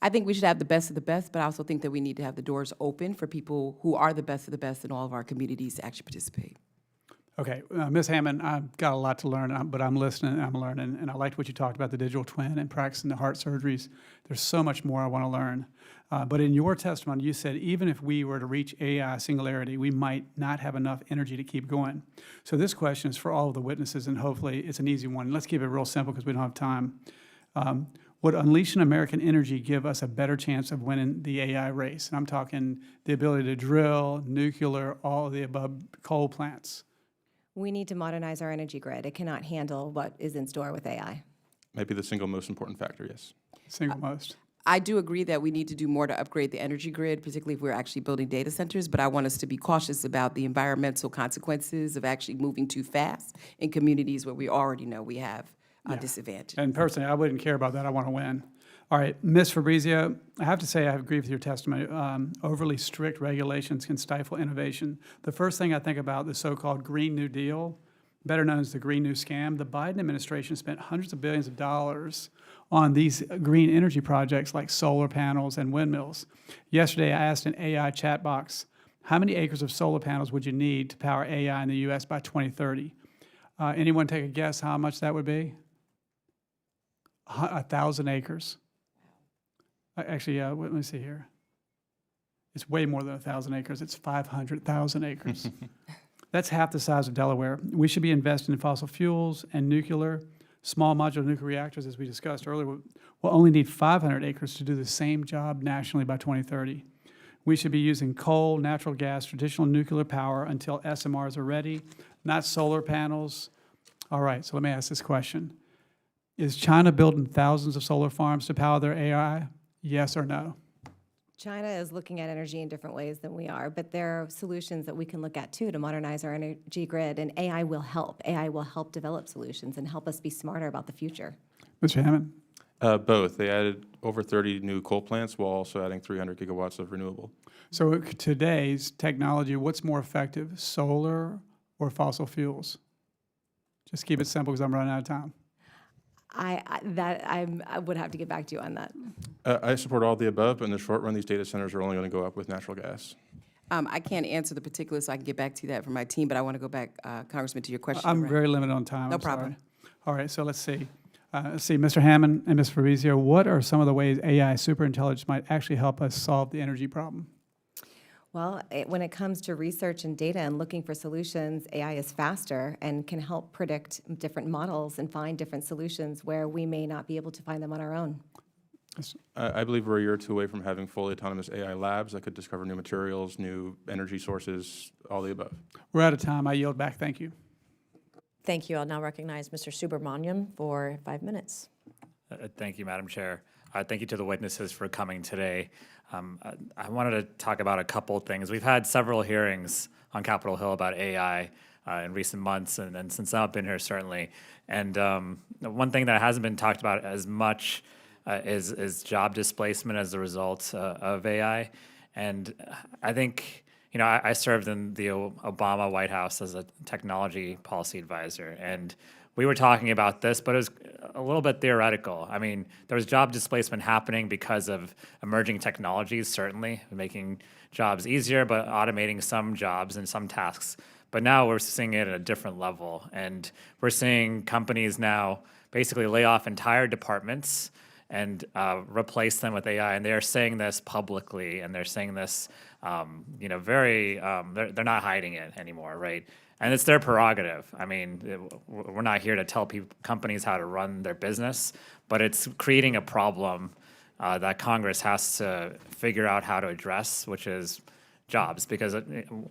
I think we should have the best of the best, but I also think that we need to have the doors open for people who are the best of the best in all of our communities to actually participate. Okay, Ms. Hammond, I've got a lot to learn, but I'm listening and I'm learning, and I liked what you talked about, the digital twin and practicing the heart surgeries. There's so much more I want to learn. But in your testimony, you said even if we were to reach AI singularity, we might not have enough energy to keep going. So this question is for all of the witnesses, and hopefully it's an easy one. Let's keep it real simple because we don't have time. Would unleashing American energy give us a better chance of winning the AI race? And I'm talking the ability to drill, nuclear, all of the above, coal plants. We need to modernize our energy grid. It cannot handle what is in store with AI. Might be the single most important factor, yes. Single most. I do agree that we need to do more to upgrade the energy grid, particularly if we're actually building data centers, but I want us to be cautious about the environmental consequences of actually moving too fast in communities where we already know we have a disadvantage. And personally, I wouldn't care about that. I want to win. All right, Ms. Fabrizio, I have to say I agree with your testimony. Overly strict regulations can stifle innovation. The first thing I think about the so-called Green New Deal, better known as the Green New Scam. The Biden administration spent hundreds of billions of dollars on these green energy projects like solar panels and windmills. Yesterday, I asked an AI chat box, how many acres of solar panels would you need to power AI in the U.S. by 2030? Anyone take a guess how much that would be? 1,000 acres. Actually, let me see here. It's way more than 1,000 acres. It's 500,000 acres. That's half the size of Delaware. We should be investing in fossil fuels and nuclear. Small modular nuclear reactors, as we discussed earlier, will only need 500 acres to do the same job nationally by 2030. We should be using coal, natural gas, traditional nuclear power until SMRs are ready, not solar panels. All right, so let me ask this question. Is China building thousands of solar farms to power their AI? Yes or no? China is looking at energy in different ways than we are, but there are solutions that we can look at too to modernize our energy grid, and AI will help. AI will help develop solutions and help us be smarter about the future. Mr. Hammond? Both. They added over 30 new coal plants while also adding 300 gigawatts of renewable. So today's technology, what's more effective, solar or fossil fuels? Just keep it simple because I'm running out of time. I would have to get back to you on that. I support all the above, but in the short run, these data centers are only going to go up with natural gas. I can't answer the particulars, so I can get back to that from my team, but I want to go back, Congressman, to your question. I'm around- very limited on time. No I'm sorry. problem. All right, so let's see. Mr. Hammond and Ms. Fabrizio, what are some of the ways AI superintelligence might actually help us solve the energy problem? Well, when it comes to research and data and looking for solutions, AI is faster and can help predict different models and find different solutions where we may not be able to find them on our own. I believe we're a year or two away from having fully autonomous AI labs that could discover new materials, new energy sources, all the above. We're out of time. I yield back. Thank you. Thank you. I'll now recognize Mr. Subramaniam for 5 minutes. Thank you, Madam Chair. Thank you to the witnesses for coming today. I wanted to talk about a couple things. We've had several hearings on Capitol Hill about AI in recent months, and since I've been here, certainly. And one thing that hasn't been talked about as much is job displacement as a result of AI. And I think, you know, I served in the Obama White House as a technology policy advisor, and we were talking about this, but it was a little bit theoretical. I mean, there was job displacement happening because of emerging technologies, certainly, making jobs easier, but automating some jobs and some tasks. But now we're seeing it at a different level, and we're seeing companies now basically lay off entire departments and replace them with AI. And they're saying this publicly, and they're saying this, you know, they're not hiding it anymore, right? And it's their prerogative. I mean, we're not here to tell companies how to run their business, but it's creating a problem that Congress has to figure out how to address, which is jobs. Because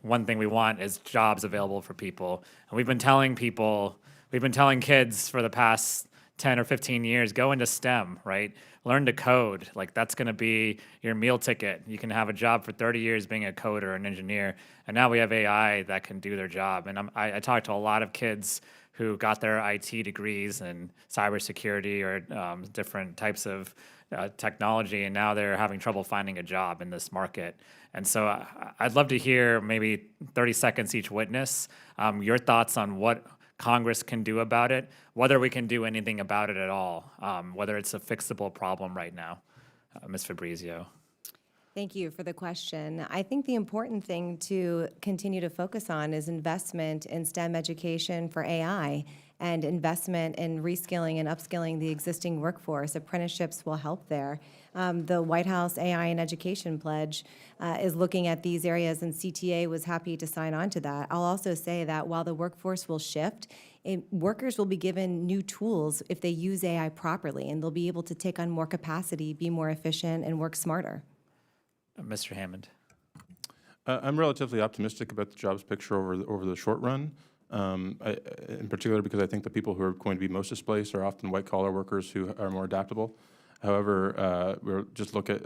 one thing we want is jobs available for people. And we've been telling kids for the past 10 or 15 years, go into STEM, right? Learn to code. Like, that's going to be your meal ticket. You can have a job for 30 years being a coder or an engineer. And now we have AI that can do their job. And I talked to a lot of kids who got their IT degrees in cybersecurity or different types of technology, and now they're having trouble finding a job in this market. And so I'd love to hear, maybe 30 seconds each witness, your thoughts on what Congress can do about it, whether we can do anything about it at all, whether it's a fixable problem right now. Ms. Fabrizio. Thank you for the question. I think the important thing to continue to focus on is investment in STEM education for AI and investment in reskilling and upskilling the existing workforce. Apprenticeships will help there. The White House AI and Education Pledge is looking at these areas, and CTA was happy to sign on to that. I'll also say that while the workforce will shift, workers will be given new tools if they use AI properly, and they'll be able to take on more capacity, be more efficient, and work smarter. Mr. Hammond. I'm relatively optimistic about the jobs picture over the short run, in particular because I think the people who are going to be most displaced are often white-collar workers who are more adaptable. However, we'll just look at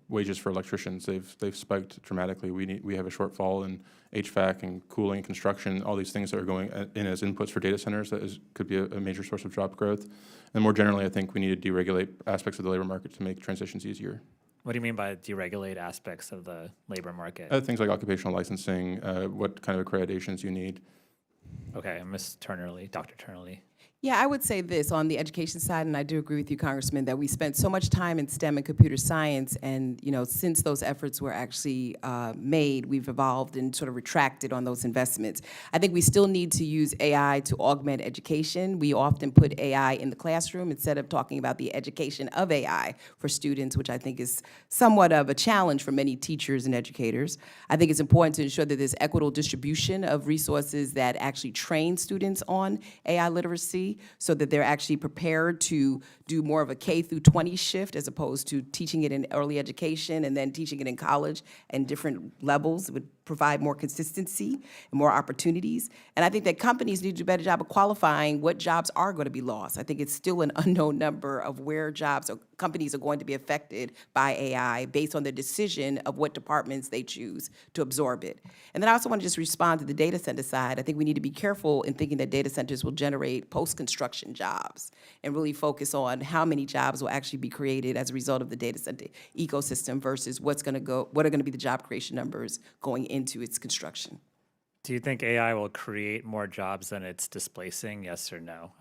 wages for electricians. They've spiked dramatically. We have a shortfall in HVAC and cooling and construction, all these things that are going in as inputs for data centers that could be a major source of job growth. And more generally, I think we need to deregulate aspects of the labor market to make transitions easier. What do you mean by deregulate aspects of the labor market? Things like occupational licensing, what kind of accreditations you need. Okay, Ms. Turnerly, Dr. Turnerly. Yeah, I would say this on the education side, and I do agree with you, Congressman, that we spent so much time in STEM and computer science, and since those efforts were actually made, we've evolved and sort of retracted on those investments. I think we still need to use AI to augment education. We often put AI in the classroom instead of talking about the education of AI for students, which I think is somewhat of a challenge for many teachers and educators. I think it's important to ensure that there's equitable distribution of resources that actually train students on AI literacy, so that they're actually prepared to do more of a K through 20 shift as opposed to teaching it in early education and then teaching it in college and different levels. It would provide more consistency and more opportunities. And I think that companies need to do a better job of qualifying what jobs are going to be lost. I think it's still an unknown number of where jobs or companies are going to be affected by AI based on the decision of what departments they choose to absorb it. And then I also want to just respond to the data center side. I think we need to be careful in thinking that data centers will generate post-construction jobs and really focus on how many jobs will actually be created as a result of the data center ecosystem versus what are going to be the job creation numbers going into its construction. Do you think AI will create more jobs than it's displacing, yes or no?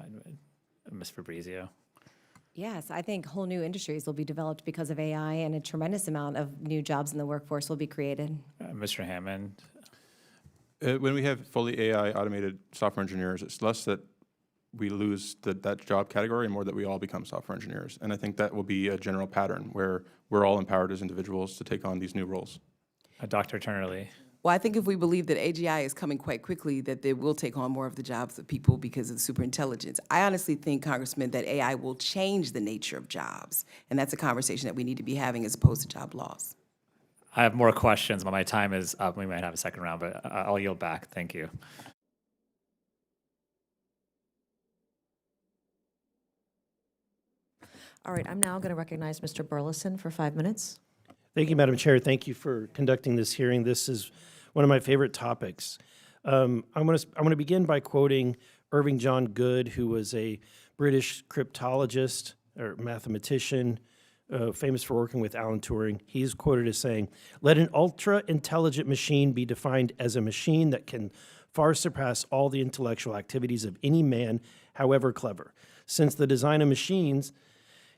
Ms. Fabrizio? Yes, I think whole new industries will be developed because of AI, and a tremendous amount of new jobs in the workforce will be created. Mr. Hammond? When we have fully AI automated software engineers, it's less that we lose that job category and more that we all become software engineers. And I think that will be a general pattern where we're all empowered as individuals to take on these new roles. Dr. Turnerly? Well, I think if we believe that AGI is coming quite quickly, that they will take on more of the jobs of people because of superintelligence. I honestly think, Congressman, that AI will change the nature of jobs, and that's a conversation that we need to be having as opposed to job loss. I have more questions, but my time is up. We might have a second round, but I'll yield back. Thank you. All right, I'm now going to recognize Mr. Burleson for 5 minutes. Thank you, Madam Chair. Thank you for conducting this hearing. This is one of my favorite topics. I'm going to begin by quoting Irving John Good, who was a British cryptologist or mathematician, famous for working with Alan Turing. He's quoted as saying, "Let an ultra-intelligent machine be defined as a machine that can far surpass all the intellectual activities of any man, however clever. Since the design of machines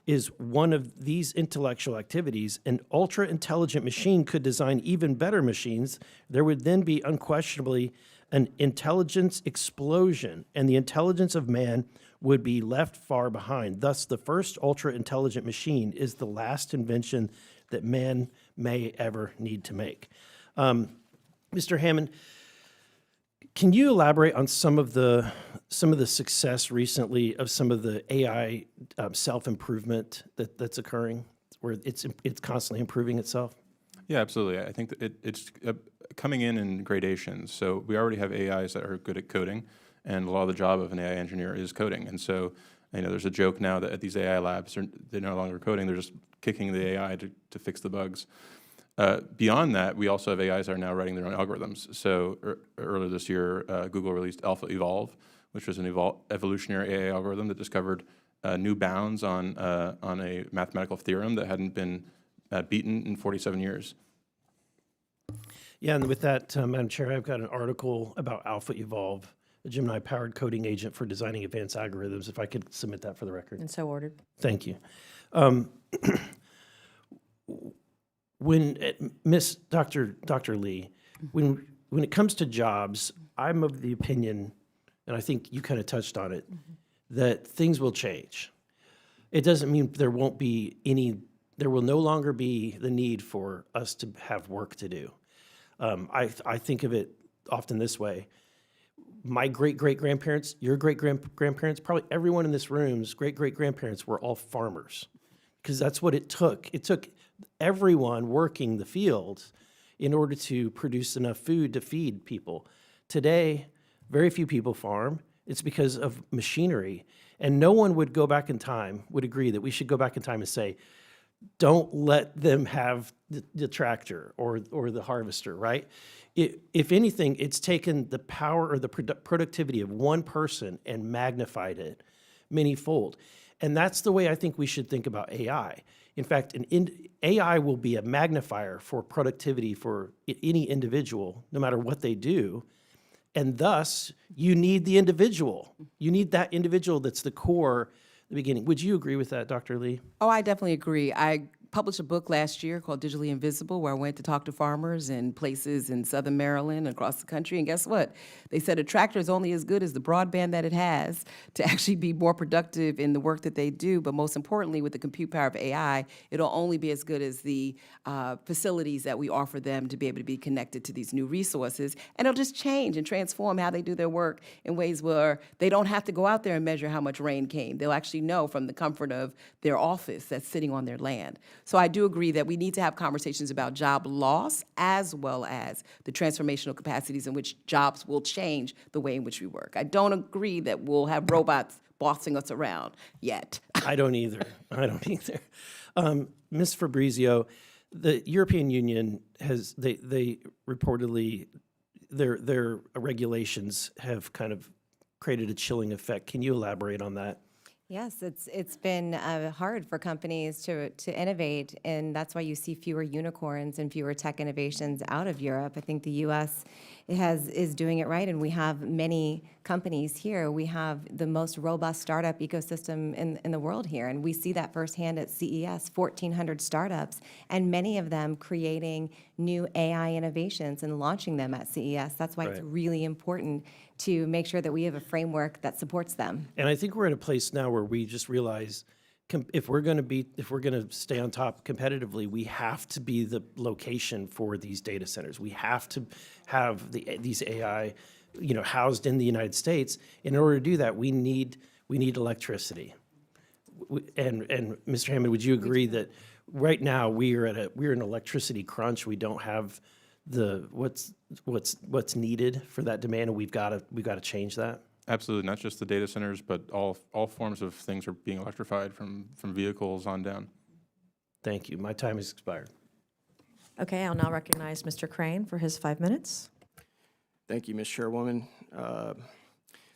is one of these intellectual activities, an ultra-intelligent machine could design even better machines. There would then be unquestionably an intelligence explosion, and the intelligence of man would be left far behind. Thus, the first ultra-intelligent machine is the last invention that man may ever need to make." Mr. Hammond, can you elaborate on some of the success recently of some of the AI self-improvement that's occurring, where it's constantly improving itself? Yeah, absolutely. I think that it's coming in gradations. So we already have AIs that are good at coding, and a lot of the job of an AI engineer is coding. And so, there's a joke now that at these AI labs, they're no longer coding, they're just kicking the AI to fix the bugs. Beyond that, we also have AIs that are now writing their own algorithms. So earlier this year, Google released AlphaEvolve, which was an evolutionary AI algorithm that discovered new bounds on a mathematical theorem that hadn't been beaten in 47 years. Yeah, and with that, Madam Chair, I've got an article about AlphaEvolve, a Gemini-powered coding agent for designing advanced algorithms, if I could submit that for the record. And so ordered. Thank you. When Miss Dr. Lee, when it comes to jobs, I'm of the opinion, and I think you kind of touched on it, that things will change. It doesn't mean there will no longer be the need for us to have work to do. I think of it often this way. My great-great-grandparents, your great-grandparents, probably everyone in this room's great-great-grandparents were all farmers, because that's what it took. It took everyone working the fields in order to produce enough food to feed people. Today, very few people farm. It's because of machinery. And no one would go back in time, would agree that we should go back in time and say, don't let them have the tractor or the harvester, right? If anything, it's taken the power or the productivity of one person and magnified it many-fold. And that's the way I think we should think about AI. In fact, AI will be a magnifier for productivity for any individual, no matter what they do. And thus, you need the individual. You need that individual that's the core, the beginning. Would you agree with that, Dr. Lee? Oh, I definitely agree. I published a book last year called Digitally Invisible, where I went to talk to farmers in places in Southern Maryland, across the country, and guess what? They said a tractor is only as good as the broadband that it has to actually be more productive in the work that they do, but most importantly, with the compute power of AI, it'll only be as good as the facilities that we offer them to be able to be connected to these new resources, and it'll just change and transform how they do their work in ways where they don't have to go out there and measure how much rain came. They'll actually know from the comfort of their office that's sitting on their land. So I do agree that we need to have conversations about job loss as well as the transformational capacities in which jobs will change the way in which we work. I don't agree that we'll have robots bossing us around yet. I don't either. I don't either. Ms. Fabrizio, the European Union has, they reportedly, their regulations have kind of created a chilling effect. Can you elaborate on that? Yes, it's been hard for companies to innovate, and that's why you see fewer unicorns and fewer tech innovations out of Europe. I think the U.S. is doing it right, and we have many companies here. We have the most robust startup ecosystem in the world here, and we see that firsthand at CES, 1,400 startups, and many of them creating new AI innovations and launching them at CES. That's why it's really important to make sure that we have a framework that supports them. And I think we're at a place now where we just realize if we're going to stay on top competitively, we have to be the location for these data centers. We have to have these AI, housed in the United States. In order to do that, we need electricity. And Mr. Hammond, would you agree that right now we're an electricity crunch? We don't have what's needed for that demand, and we've got to change that. Absolutely, not just the data centers, but all forms of things are being electrified from vehicles on down. Thank you. My time has expired. Okay, I'll now recognize Mr. Crane for his 5 minutes. Thank you, Ms. Chairwoman.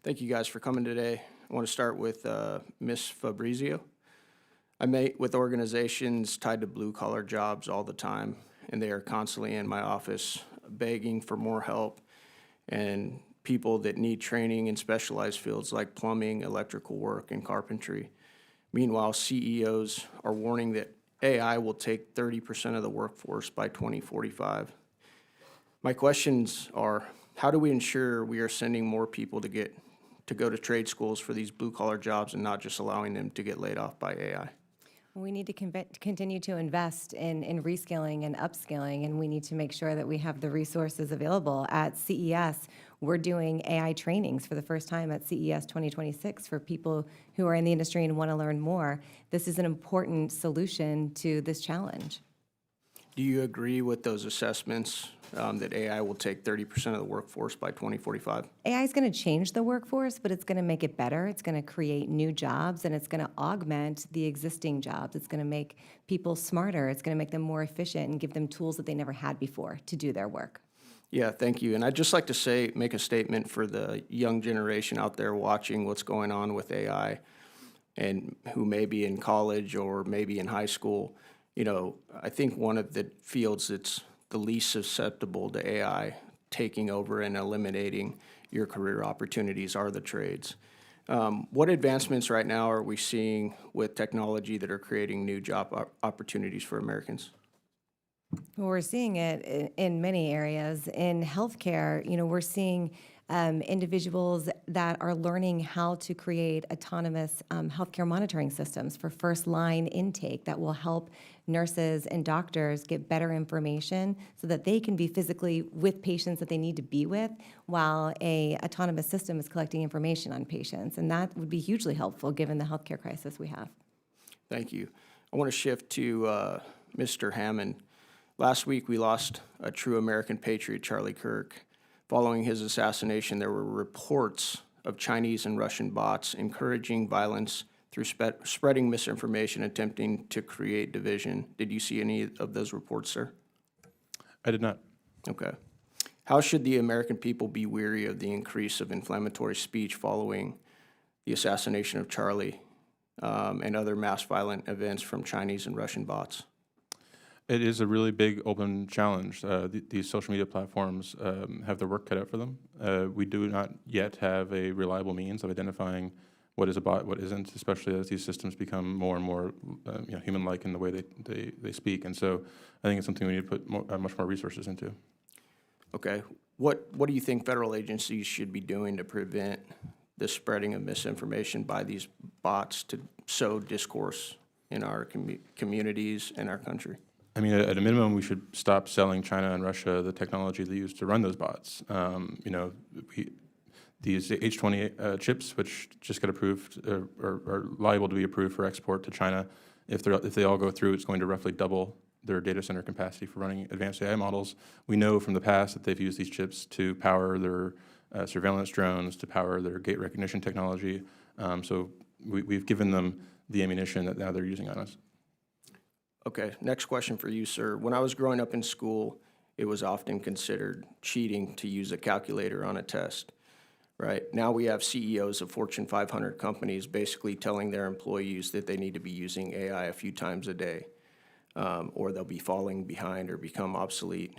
Thank you guys for coming today. I want to start with Ms. Fabrizio. I meet with organizations tied to blue-collar jobs all the time, and they are constantly in my office begging for more help, and people that need training in specialized fields like plumbing, electrical work, and carpentry. Meanwhile, CEOs are warning that AI will take 30% of the workforce by 2045. My questions are, how do we ensure we are sending more people to go to trade schools for these blue-collar jobs and not just allowing them to get laid off by AI? We need to continue to invest in reskilling and upskilling, and we need to make sure that we have the resources available. At CES, we're doing AI trainings for the first time at CES 2026 for people who are in the industry and want to learn more. This is an important solution to this challenge. Do you agree with those assessments that AI will take 30% of the workforce by 2045? AI is going to change the workforce, but it's going to make it better. It's going to create new jobs, and it's going to augment the existing jobs. It's going to make people smarter. It's going to make them more efficient and give them tools that they never had before to do their work. Yeah, thank you. And I'd just like to make a statement for the young generation out there watching what's going on with AI and who may be in college or maybe in high school. I think one of the fields that's the least susceptible to AI taking over and eliminating your career opportunities are the trades. What advancements right now are we seeing with technology that are creating new job opportunities for Americans? Well, we're seeing it in many areas. In healthcare, we're seeing individuals that are learning how to create autonomous healthcare monitoring systems for first-line intake that will help nurses and doctors get better information so that they can be physically with patients that they need to be with while a autonomous system is collecting information on patients. And that would be hugely helpful given the healthcare crisis we have. Thank you. I want to shift to Mr. Hammond. Last week, we lost a true American patriot, Charlie Kirk. Following his assassination, there were reports of Chinese and Russian bots encouraging violence through spreading misinformation, attempting to create division. Did you see any of those reports, sir? I did not. Okay. How should the American people be weary of the increase of inflammatory speech following the assassination of Charlie and other mass violent events from Chinese and Russian bots? It is a really big open challenge. These social media platforms have their work cut out for them. We do not yet have a reliable means of identifying what is a bot, what isn't, especially as these systems become more and more human-like in the way they speak. And so I think it's something we need to put much more resources into. Okay. What do you think federal agencies should be doing to prevent the spreading of misinformation by these bots to sow discourse in our communities and our country? I mean, at a minimum, we should stop selling China and Russia the technology they use to run those bots. These H20 chips, which just got approved, are liable to be approved for export to China. If they all go through, it's going to roughly double their data center capacity for running advanced AI models. We know from the past that they've used these chips to power their surveillance drones, to power their gate recognition technology. So we've given them the ammunition that now they're using on us. Okay, next question for you, sir. When I was growing up in school, it was often considered cheating to use a calculator on a test, right? Now we have CEOs of Fortune 500 companies basically telling their employees that they need to be using AI a few times a day, or they'll be falling behind or become obsolete.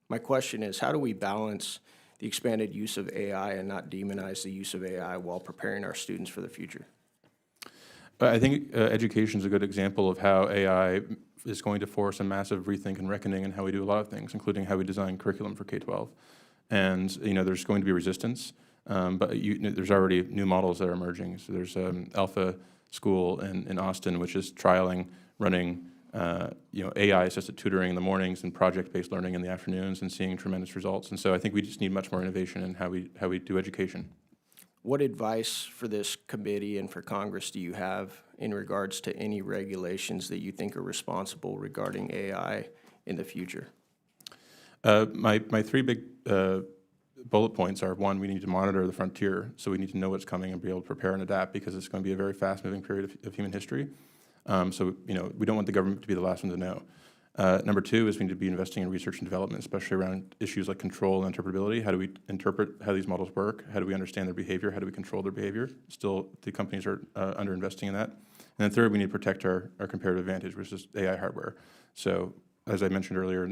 My question is, how do we balance the expanded use of AI and not demonize the use of AI while preparing our students for the future? I think education is a good example of how AI is going to force a massive rethink and reckoning in how we do a lot of things, including how we design curriculum for K-12. And there's going to be resistance, but there's already new models that are emerging. So there's Alpha School in Austin, which is running AI-assisted tutoring in the mornings and project-based learning in the afternoons, and seeing tremendous results. And so I think we just need much more innovation in how we do education. What advice for this committee and for Congress do you have in regards to any regulations that you think are responsible regarding AI in the future? My three big bullet points are: one, we need to monitor the frontier, so we need to know what's coming and be able to prepare and adapt, because it's going to be a very fast-moving period of human history. So we don't want the government to be the last one to know. Number two is we need to be investing in research and development, especially around issues like control and interpretability. How do we interpret how these models work? How do we understand their behavior? How do we control their behavior? Still, the companies are under-investing in that. And then third, we need to protect our comparative advantage, which is AI hardware. So as I mentioned earlier,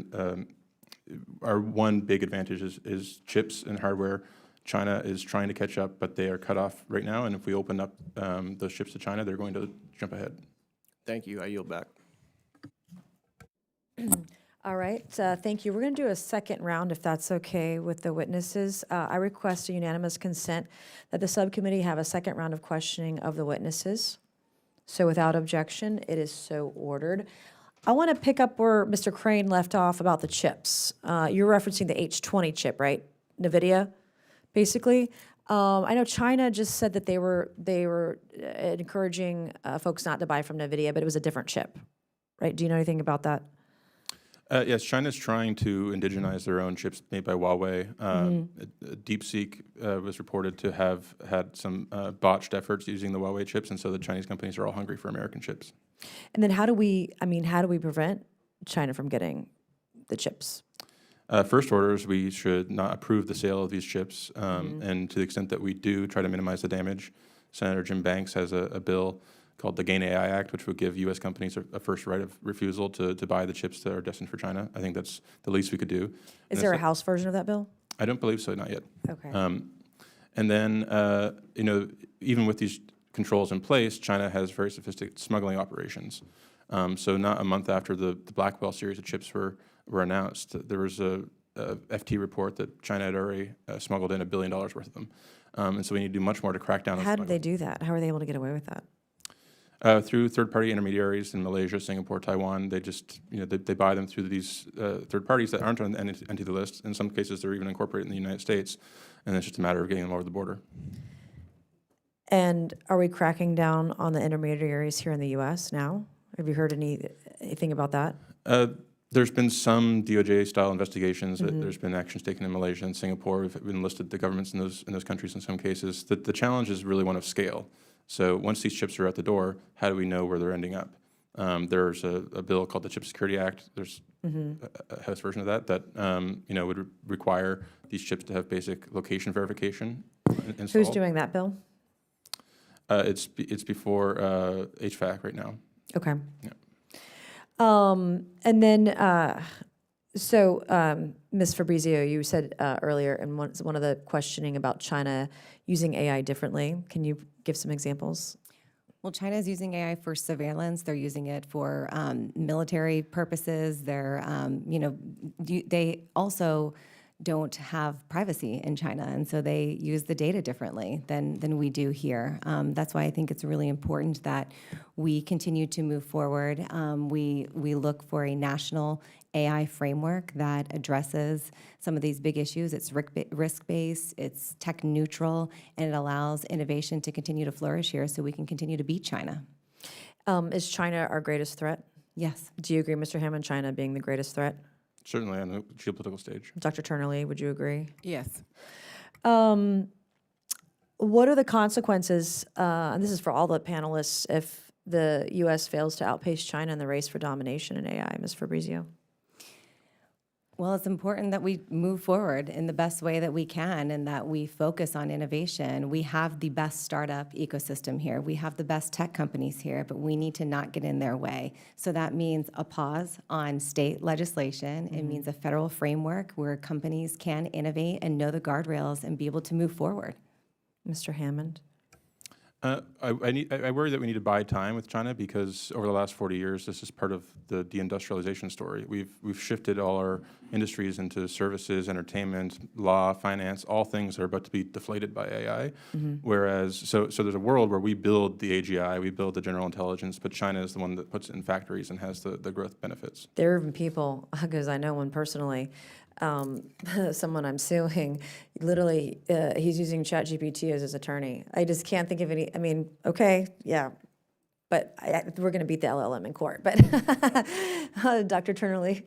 our one big advantage is chips and hardware. China is trying to catch up, but they are cut off right now. And if we open up those chips to China, they're going to jump ahead. Thank you. I yield back. All right, thank you. We're going to do a second round, if that's okay with the witnesses. I request a unanimous consent that the subcommittee have a second round of questioning of the witnesses. So without objection, it is so ordered. I want to pick up where Mr. Crane left off about the chips. You're referencing the H20 chip, right? NVIDIA, basically. I know China just said that they were encouraging folks not to buy from NVIDIA, but it was a different chip, right? Do you know anything about that? Yes, China's trying to indigenize their own chips made by Huawei. DeepSeek was reported to have had some botched efforts using the Huawei chips, and so the Chinese companies are all hungry for American chips. And then how do we prevent China from getting the chips? First order is we should not approve the sale of these chips, and to the extent that we do, try to minimize the damage. Senator Jim Banks has a bill called the GAIN AI Act, which would give U.S. companies a first right of refusal to buy the chips that are destined for China. I think that's the least we could do. Is there a House version of that bill? I don't believe so, not yet. Okay. And then, even with these controls in place, China has very sophisticated smuggling operations. So not a month after the Blackwell series of chips were announced, there was a FT report that China had already smuggled in $1 billion worth of them. And so we need to do much more to crack down on How did smuggling. they do that? How are they able to get away with that? Through third-party intermediaries in Malaysia, Singapore, Taiwan. They just, they buy them through these third parties that aren't on the entity list. In some cases, they're even incorporated in the United States, and it's just a matter of getting them over the border. And are we cracking down on the intermediaries here in the U.S. now? Have you heard anything about that? There's been some DOJ-style investigations. There's been actions taken in Malaysia and Singapore. We've enlisted the governments in those countries in some cases. The challenge is really one of scale. So once these chips are at the door, how do we know where they're ending up? There's a bill called the Chip Security Act. There's a House version of that would require these chips to have basic location verification installed. Who's doing that, Bill? It's before HVAC right now. Okay. Yeah. And then, Ms. Fabrizio, you said earlier in one of the questioning about China using AI differently. Can you give some examples? Well, China is using AI for surveillance. They're using it for military purposes. They also don't have privacy in China, and so they use the data differently than we do here. That's why I think it's really important that we continue to move forward. We look for a national AI framework that addresses some of these big issues. It's risk-based, it's tech-neutral, and it allows innovation to continue to flourish here so we can continue to beat China. Is China our greatest threat? Yes. Do you agree, Mr. Hammond, China being the greatest threat? Certainly on the geopolitical stage. Dr. Turner-Lee, would you agree? Yes. What are the consequences, and this is for all the panelists, if the U.S. fails to outpace China in the race for domination in AI? Ms. Fabrizio? Well, it's important that we move forward in the best way that we can and that we focus on innovation. We have the best startup ecosystem here. We have the best tech companies here, but we need to not get in their way. So that means a pause on state legislation. It means a federal framework where companies can innovate and know the guardrails and be able to move forward. Mr. Hammond? I worry that we need to buy time with China because over the last 40 years, this is part of the deindustrialization story. We've shifted all our industries into services, entertainment, law, finance, all things that are about to be deflated by AI. Whereas, so there's a world where we build the AGI, we build the general intelligence, but China is the one that puts it in factories and has the growth benefits. There are even people, because I know one personally, someone I'm suing, literally, he's using ChatGPT as his attorney. I just can't think of any, I mean, okay, yeah, but we're going to beat the LLM in court. But Dr. Turner-Lee?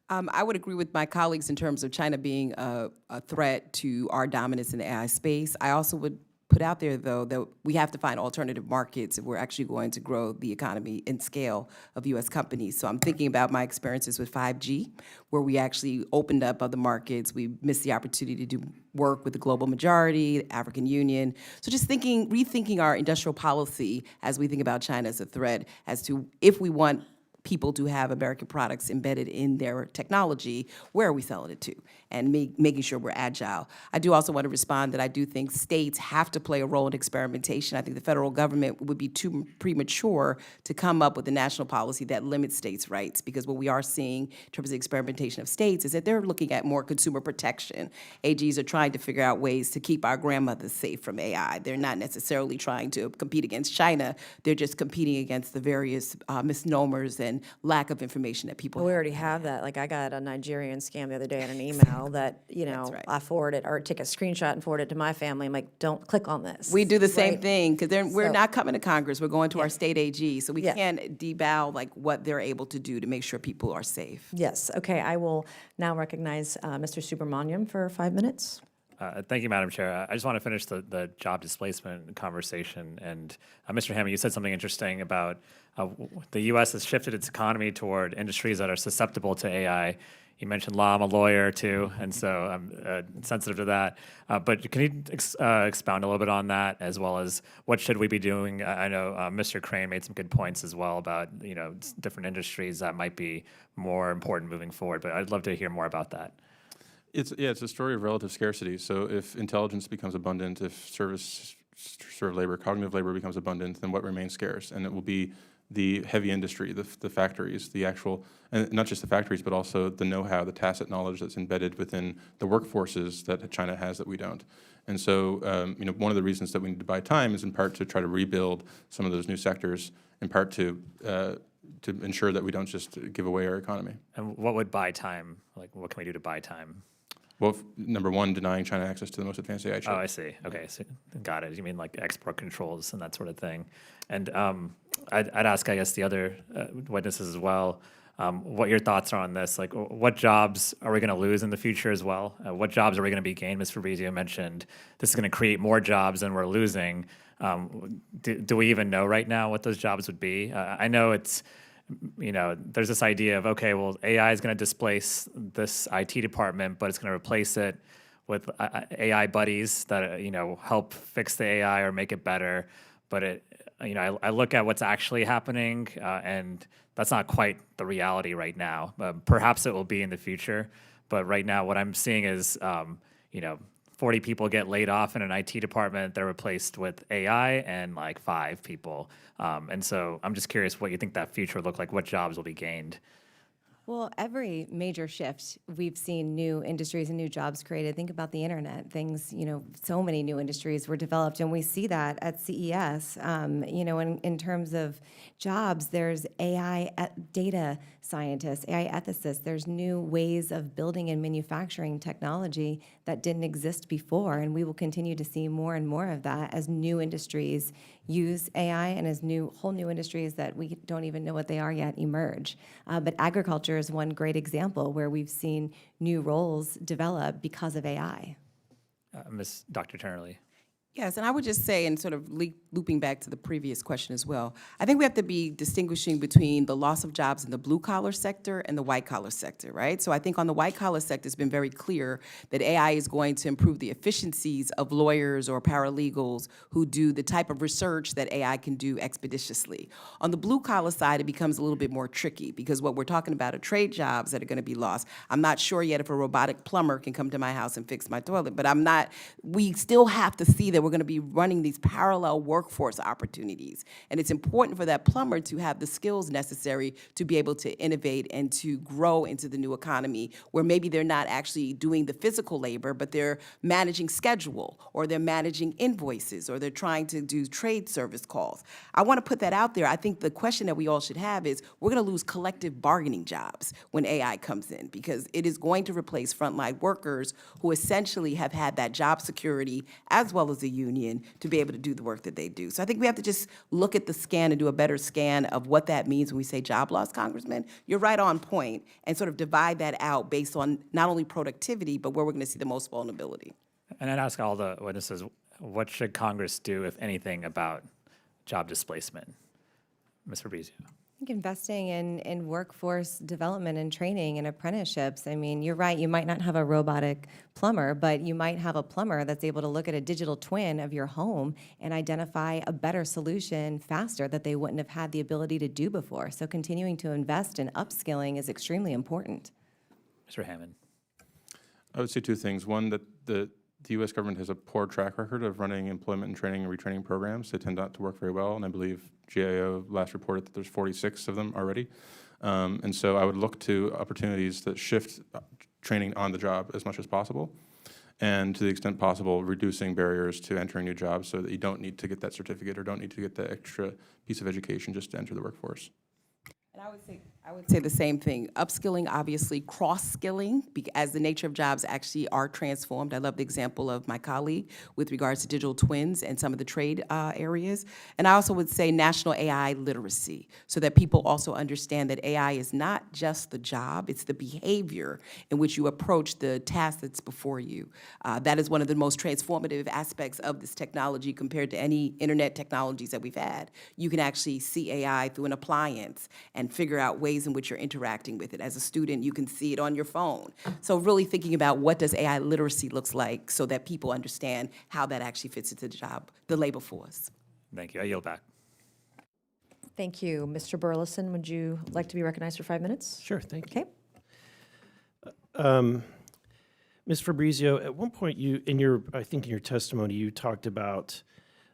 I would agree with my colleagues in terms of China being a threat to our dominance in the AI space. I also would put out there, though, that we have to find alternative markets if we're actually going to grow the economy and scale of U.S. companies. So I'm thinking about my experiences with 5G, where we actually opened up other markets. We missed the opportunity to do work with the global majority, the African Union. So just rethinking our industrial policy as we think about China as a threat, as to if we want people to have American products embedded in their technology, where are we selling it to? And making sure we're agile. I do also want to respond that I do think states have to play a role in experimentation. I think the federal government would be too premature to come up with a national policy that limits states' rights, because what we are seeing in terms of experimentation of states is that they're looking at more consumer protection. AGs are trying to figure out ways to keep our grandmothers safe from AI. They're not necessarily trying to compete against China. They're just competing against the various misnomers and lack of information that people We have. already have that. Like, I got a Nigerian scam the other day in an email that, right. I forwarded or take a screenshot and forward it to my family. I'm like, don't click on this. We do the same Right? thing, because we're So- not coming to Congress. We're going to our state AG, so we can't devow like what they're able to do to make sure people are safe. Yes. Okay. I will now recognize Mr. Subramaniam for 5 minutes. Thank you, Madam Chair. I just want to finish the job displacement conversation. And Mr. Hammond, you said something interesting about the U.S. has shifted its economy toward industries that are susceptible to AI. You mentioned law. I'm a lawyer too, and so I'm sensitive to that. But can you expound a little bit on that, as well as what should we be doing? I know Mr. Crane made some good points as well about different industries that might be more important moving forward. But I'd love to hear more about that. It's a story of relative scarcity. So if intelligence becomes abundant, if service sort of labor, cognitive labor becomes abundant, then what remains scarce? And it will be the heavy industry, the factories, the actual, and not just the factories, but also the know-how, the tacit knowledge that's embedded within the workforces that China has that we don't. And so, one of the reasons that we need to buy time is in part to try to rebuild some of those new sectors, in part to ensure that we don't just give away our economy. And what would buy time? Like, what can we do to buy time? Well, number one, denying China access to the most advanced AI chip. Oh, I see. Okay, so got it. You mean like export controls and that sort of thing. And I'd ask, I guess, the other witnesses as well. what your thoughts are on this. Like, what jobs are we going to lose in the future as well? What jobs are we going to be gained? Ms. Fabrizio mentioned this is going to create more jobs than we're losing. Do we even know right now what those jobs would be? I know it's, there's this idea of, okay, well, AI is going to displace this IT department, but it's going to replace it with AI buddies that, help fix the AI or make it better. But I look at what's actually happening, and that's not quite the reality right now. Perhaps it will be in the future, but right now what I'm seeing is, 40 people get laid off in an IT department. They're replaced with AI and like 5 people. And so I'm just curious what you think that future will look like, what jobs will be gained. Well, every major shift, we've seen new industries and new jobs created. Think about the internet. Things, so many new industries were developed, and we see that at CES. In terms of jobs, there's AI data scientists, AI ethicists. There's new ways of building and manufacturing technology that didn't exist before, and we will continue to see more and more of that as new industries use AI and as whole new industries that we don't even know what they are yet emerge. But agriculture is one great example where we've seen new roles develop because of AI. Dr. Turnerly. Yes, and I would just say, and sort of looping back to the previous question as well, I think we have to be distinguishing between the loss of jobs in the blue-collar sector and the white-collar sector, right? So I think on the white-collar sector, it's been very clear that AI is going to improve the efficiencies of lawyers or paralegals who do the type of research that AI can do expeditiously. On the blue-collar side, it becomes a little bit more tricky because what we're talking about are trade jobs that are going to be lost. I'm not sure yet if a robotic plumber can come to my house and fix my toilet, but we still have to see that we're going to be running these parallel workforce opportunities. And it's important for that plumber to have the skills necessary to be able to innovate and to grow into the new economy where maybe they're not actually doing the physical labor, but they're managing schedule or they're managing invoices or they're trying to do trade service calls. I want to put that out there. I think the question that we all should have is we're going to lose collective bargaining jobs when AI comes in because it is going to replace frontline workers who essentially have had that job security as well as the union to be able to do the work that they do. So I think we have to just look at the scan and do a better scan of what that means when we say job loss, Congressman. You're right on point, and sort of divide that out based on not only productivity, but where we're going to see the most vulnerability. And I'd ask all the witnesses, what should Congress do, if anything, about job displacement? Ms. Fabrizio. I think investing in workforce development and training and apprenticeships. I mean, you're right, you might not have a robotic plumber, but you might have a plumber that's able to look at a digital twin of your home and identify a better solution faster that they wouldn't have had the ability to do before. So continuing to invest in upskilling is extremely important. Mr. Hammond. I would say 2 things. One, that the U.S. government has a poor track record of running employment and training and retraining programs. They tend not to work very well, and I believe GAO last reported that there's 46 of them already. And so I would look to opportunities that shift training on the job as much as possible, and to the extent possible, reducing barriers to entering new jobs so that you don't need to get that certificate or don't need to get that extra piece of education just to enter the workforce. And I would say the same thing. Upskilling, obviously, cross-skilling, as the nature of jobs actually are transformed. I love the example of my colleague with regards to digital twins and some of the trade areas. And I also would say national AI literacy, so that people also understand that AI is not just the job, it's the behavior in which you approach the task that's before you. That is one of the most transformative aspects of this technology compared to any internet technologies that we've had. You can actually see AI through an appliance and figure out ways in which you're interacting with it. As a student, you can see it on your phone. So really thinking about what does AI literacy looks like so that people understand how that actually fits into the labor force. Thank you. I yield back. Thank you. Mr. Burleson, would you like to be recognized for 5 minutes? Sure, thank you. Okay. Ms. Fabrizio, at one point I think in your testimony, you talked about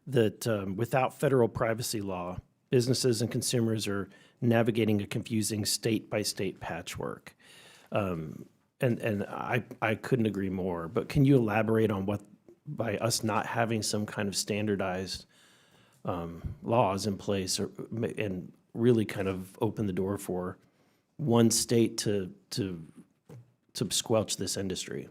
that without federal privacy law, businesses and consumers are navigating a confusing state-by-state patchwork. And I couldn't agree more, but can you elaborate on what, by us not having some kind of standardized laws in place and really kind of open the door for one state to squelch this industry?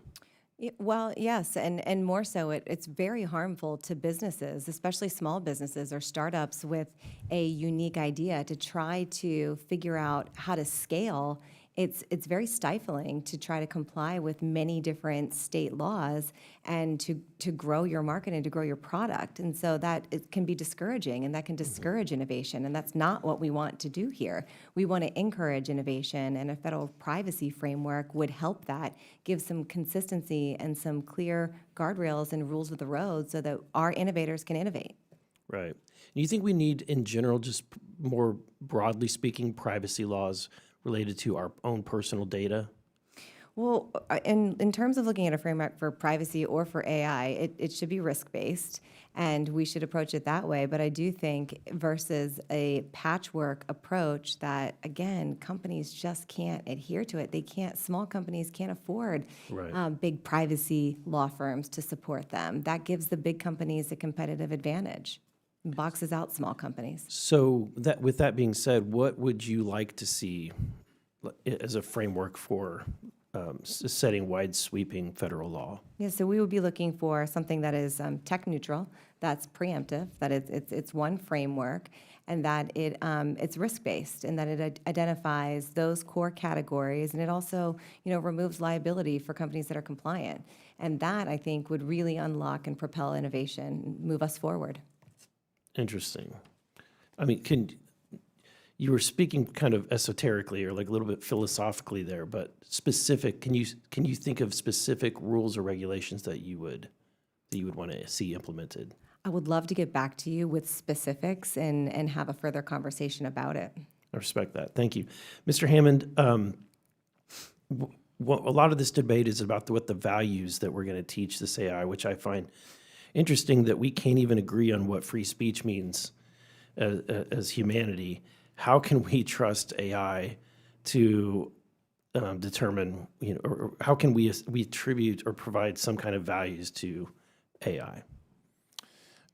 Well, yes, and more so, it's very harmful to businesses, especially small businesses or startups with a unique idea to try to figure out how to scale. It's very stifling to try to comply with many different state laws and to grow your market and to grow your product. And so that it can be discouraging, and that can discourage innovation, and that's not what we want to do here. We want to encourage innovation, and a federal privacy framework would help that, give some consistency and some clear guardrails and rules of the road so that our innovators can innovate. Right. Do you think we need, in general, just more broadly speaking, privacy laws related to our own personal data? Well, in terms of looking at a framework for privacy or for AI, it should be risk-based, and we should approach it that way. But I do think versus a patchwork approach that, again, companies just can't adhere to it. They can't, small companies can't afford Right. big privacy law firms to support them. That gives the big companies a competitive advantage, boxes out small companies. So that, with that being said, what would you like to see as a framework for setting wide sweeping federal law? Yeah, so we would be looking for something that is tech neutral, that's preemptive, that it's one framework, and that it's risk-based, and that it identifies those core categories, and it also, removes liability for companies that are compliant. And that, I think, would really unlock and propel innovation, move us forward. Interesting. I mean, you were speaking kind of esoterically or like a little bit philosophically there, but specific, can you think of specific rules or regulations that you would want to see implemented? I would love to get back to you with specifics and have a further conversation about it. I respect that. Thank you. Mr. Hammond, a lot of this debate is about what the values that we're going to teach this AI, which I find interesting that we can't even agree on what free speech means as humanity. How can we trust AI to determine, or how can we attribute or provide some kind of values to AI?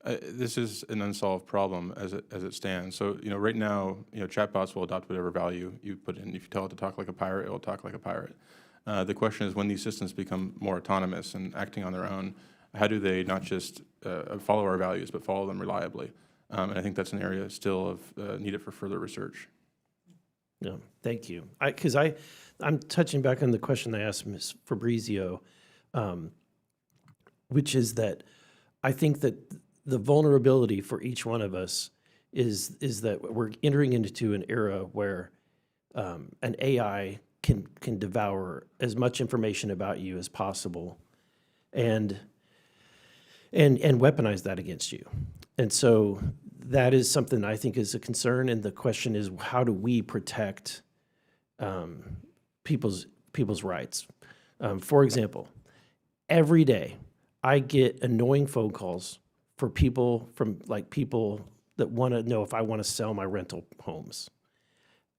This is an unsolved problem as it stands. So, right now, chatbots will adopt whatever value you put in. If you tell it to talk like a pirate, it will talk like a pirate. The question is, when these systems become more autonomous and acting on their own, how do they not just follow our values, but follow them reliably? And I think that's an area still of needed for further research. Yeah, thank you. Because I'm touching back on the question I asked Ms. Fabrizio, which is that I think that the vulnerability for each one of us is that we're entering into an era where an AI can devour as much information about you as possible, and weaponize that against you. And so that is something I think is a concern. And the question is, how do we protect people's rights? For example, every day I get annoying phone calls for people that want to know if I want to sell my rental homes.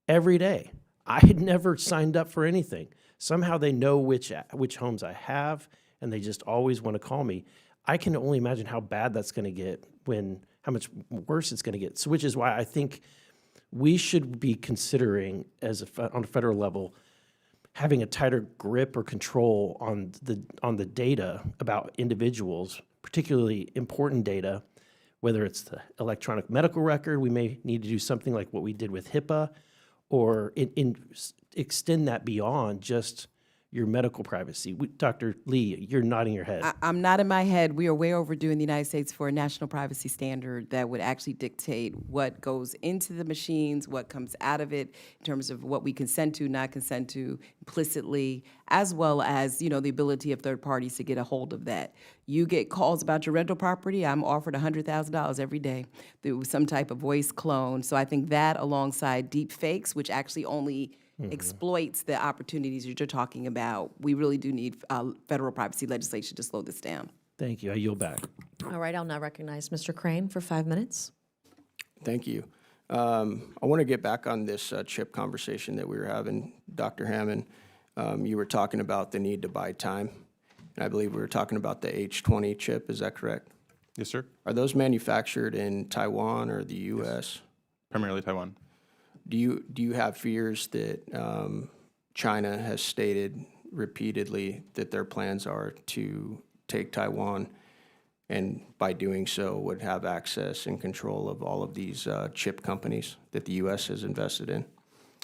Every day. I had never signed up for anything. Somehow they know which homes I have, and they just always want to call me. I can only imagine how bad that's going to get, how much worse it's going to get. So, which is why I think we should be considering, on a federal level, having a tighter grip or control on the data about individuals, particularly important data, whether it's the electronic medical record. We may need to do something like what we did with HIPAA, or extend that beyond just your medical privacy. Dr. Lee, you're nodding your head. I'm not in my head. We are way overdue in the United States for a national privacy standard that would actually dictate what goes into the machines, what comes out of it, in terms of what we consent to, not consent to, implicitly, as well as, the ability of third parties to get a hold of that. You get calls about your rental property, I'm offered $100,000 every day through some type of voice clone. So I think that, alongside deep fakes, which actually only exploits the opportunities that you're talking about, we really do need federal privacy legislation to slow this down. Thank you. I yield back. All right, I'll now recognize Mr. Crane for 5 minutes. Thank you. I want to get back on this chip conversation that we were having. Dr. Hammond, you were talking about the need to buy time, and I believe we were talking about the H20 chip. Is that correct? Yes, sir. Are those manufactured in Taiwan or the U.S.? Primarily Taiwan. Do you have fears that China has stated repeatedly that their plans are to take Taiwan, and by doing so would have access and control of all of these chip companies that the U.S. has invested in.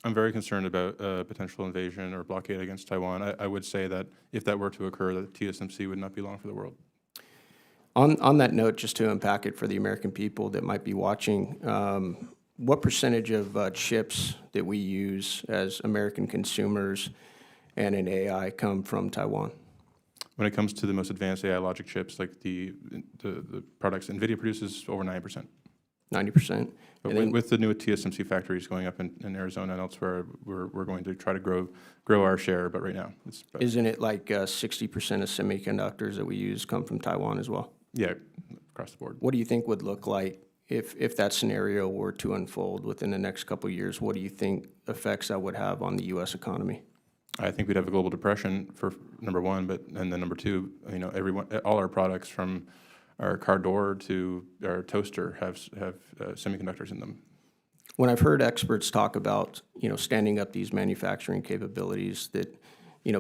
I'm very concerned about potential invasion or blockade against Taiwan. I would say that if that were to occur, that TSMC would not be long for the world. On that note, just to unpack it for the American people that might be watching, what percentage of chips that we use as American consumers and in AI come from Taiwan? When it comes to the most advanced AI logic chips, like the products NVIDIA produces, over 90%. 90%? But with the new TSMC factories going up in Arizona and elsewhere, we're going to try to grow our share, but right now it's about, Isn't it like 60% of semiconductors that we use come from Taiwan as well? yeah, across the board. What do you think would look like if that scenario were to unfold within the next couple of years? What do you think effects that would have on the U.S. economy? I think we'd have a global depression for number one, and then number two, all our products from our car door to our toaster have semiconductors in them. When I've heard experts talk about, standing up these manufacturing capabilities, that,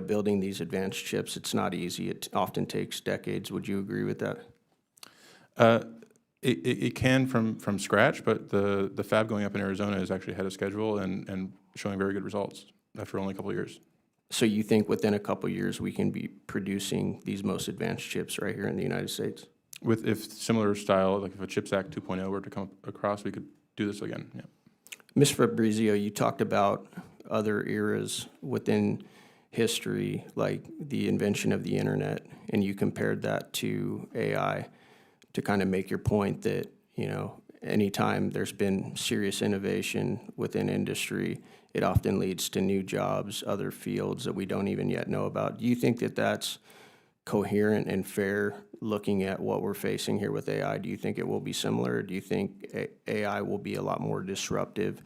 building these advanced chips, it's not easy. It often takes decades. Would you agree with that? It can from scratch, but the fab going up in Arizona is actually ahead of schedule and showing very good results after only a couple of years. So you think within a couple of years we can be producing these most advanced chips right here in the United States? If similar style, like if a CHIPS Act 2.0 were to come across, we could do this again, yeah. Ms. Fabrizio, you talked about other eras within history, like the invention of the internet, and you compared that to AI to kind of make your point that, anytime there's been serious innovation within industry, it often leads to new jobs, other fields that we don't even yet know about. Do you think that that's coherent and fair looking at what we're facing here with AI? Do you think it will be similar? Or do you think AI will be a lot more disruptive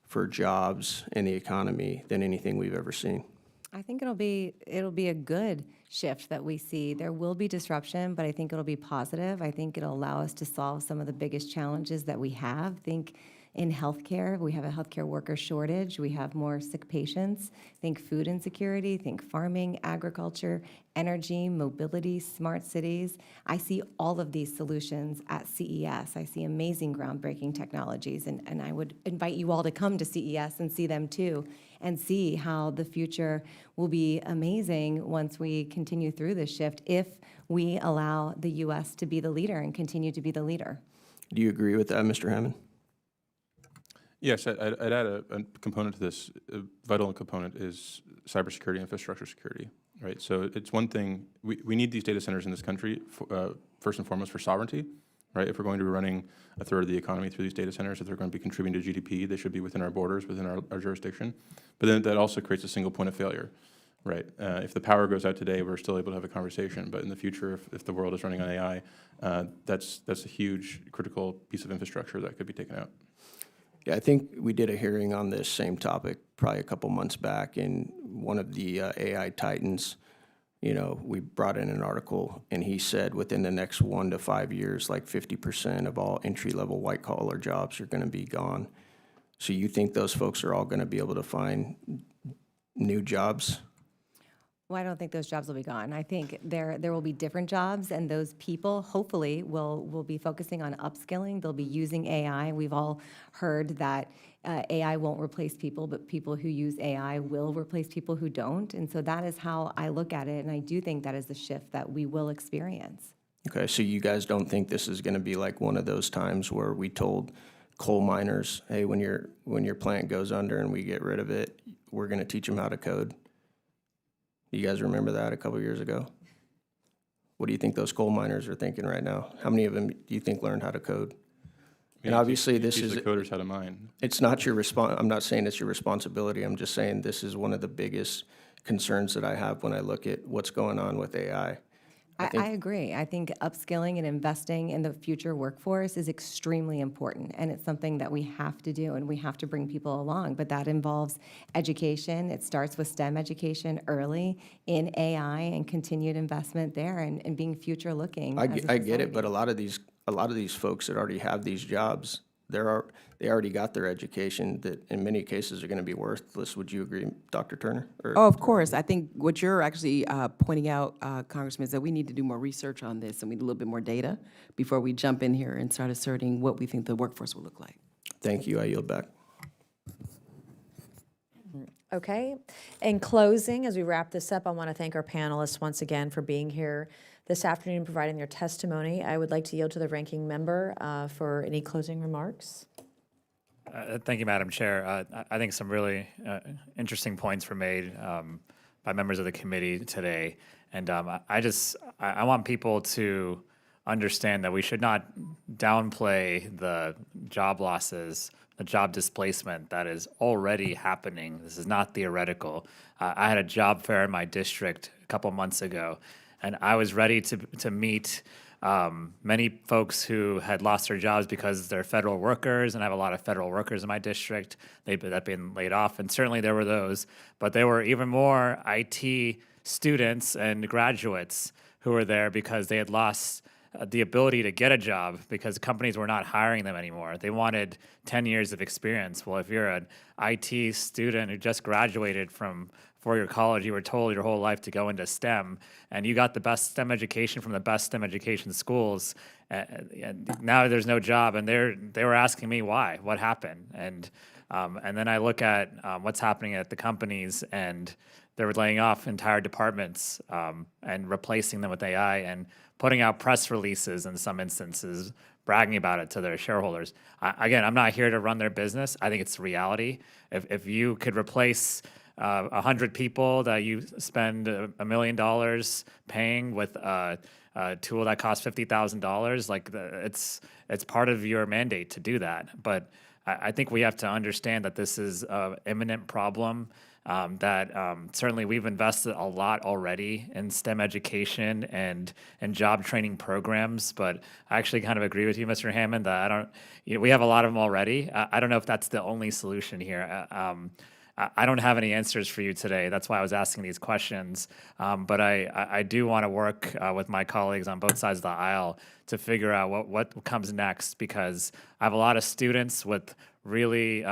for jobs and the economy than anything we've ever seen? I think it'll be a good shift that we see. There will be disruption, but I think it'll be positive. I think it'll allow us to solve some of the biggest challenges that we have. Think in healthcare, we have a healthcare worker shortage. We have more sick patients. Think food insecurity, think farming, agriculture, energy, mobility, smart cities. I see all of these solutions at CES. I see amazing groundbreaking technologies, and I would invite you all to come to CES and see them too, and see how the future will be amazing once we continue through this shift, if we allow the U.S. to be the leader and continue to be the leader. Do you agree with that, Mr. Hammond? Yes, I'd add a component to this. A vital component is cybersecurity, infrastructure security, right? So it's one thing, we need these data centers in this country, first and foremost for sovereignty, right? If we're going to be running a third of the economy through these data centers, if they're going to be contributing to GDP, they should be within our borders, within our jurisdiction. But then that also creates a single point of failure, right? If the power goes out today, we're still able to have a conversation, but in the future, if the world is running on AI, that's a huge critical piece of infrastructure that could be taken out. Yeah, I think we did a hearing on this same topic probably a couple months back, and one of the AI titans, we brought in an article, and he said within the next 1 to 5 years, like 50% of all entry-level white-collar jobs are going to be gone. So you think those folks are all going to be able to find new jobs? Well, I don't think those jobs will be gone. I think there will be different jobs, and those people hopefully will be focusing on upskilling. They'll be using AI. We've all heard that AI won't replace people, but people who use AI will replace people who don't. And so that is how I look at it, and I do think that is the shift that we will experience. Okay, so you guys don't think this is going to be like one of those times where we told coal miners, hey, when your plant goes under and we get rid of it, we're going to teach them how to code? You guys remember that a couple years ago? What do you think those coal miners are thinking right now? How many of them do you think learned how to code? And obviously this teach is, the coders how to mine. it's not your I'm not saying it's your responsibility. I'm just saying this is one of the biggest concerns that I have when I look at what's going on with AI. I agree. I think upskilling and investing in the future workforce is extremely important, and it's something that we have to do, and we have to bring people along. But that involves education. It starts with STEM education early in AI and continued investment there, and being future looking. I get it, but a lot of these folks that already have these jobs, they already got their education that in many cases are going to be worthless. Would you agree, Dr. Turner? Or- Oh, of course. I think what you're actually pointing out, Congressman, is that we need to do more research on this, and we need a little bit more data before we jump in here and start asserting what we think the workforce will look like. Thank you. I yield back. Okay. In closing, as we wrap this up, I want to thank our panelists once again for being here this afternoon and providing their testimony. I would like to yield to the ranking member for any closing remarks. Thank you, Madam Chair. I think some really interesting points were made by members of the committee today. And I want people to understand that we should not downplay the job losses, the job displacement that is already happening. This is not theoretical. I had a job fair in my district a couple months ago, and I was ready to meet many folks who had lost their jobs because they're federal workers, and I have a lot of federal workers in my district that have been laid off, and certainly there were those, but there were even more IT students and graduates who were there because they had lost the ability to get a job because companies were not hiring them anymore. They wanted 10 years of experience. Well, if you're an IT student who just graduated from four-year college, you were told your whole life to go into STEM, and you got the best STEM education from the best STEM education schools, and now there's no job, and they were asking me why, what happened, and then I look at what's happening at the companies, and they're laying off entire departments and replacing them with AI and putting out press releases in some instances, bragging about it to their shareholders. Again, I'm not here to run their business. I think it's reality. If you could replace 100 people that you spend $1 million paying with a tool that costs $50,000, like it's part of your mandate to do that. But I think we have to understand that this is an imminent problem. Certainly we've invested a lot already in STEM education and job training programs, but I actually kind of agree with you, Mr. Hammond, that we have a lot of them already. I don't know if that's the only solution here. I don't have any answers for you today. That's why I was asking these questions. But I do want to work with my colleagues on both sides of the aisle to figure out what comes next, because I have a lot of students with really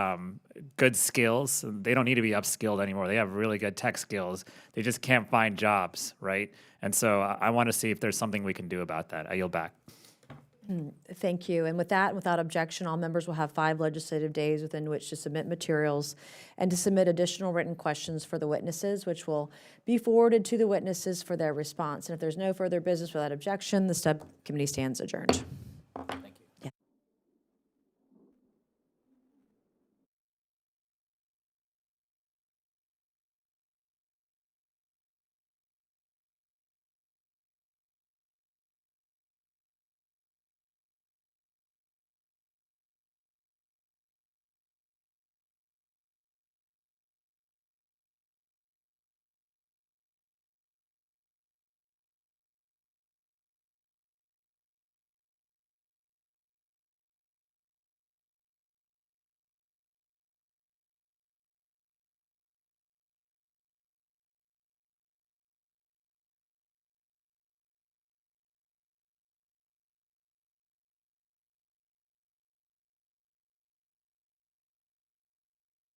good skills. They don't need to be upskilled anymore. They have really good tech skills. They just can't find jobs, right? And so I want to see if there's something we can do about that. I yield back. Thank you. And with that, without objection, all members will have 5 legislative days within which to submit materials and to submit additional written questions for the witnesses, which will be forwarded to the witnesses for their response. And if there's no further business without objection, the subcommittee stands adjourned. Thank you.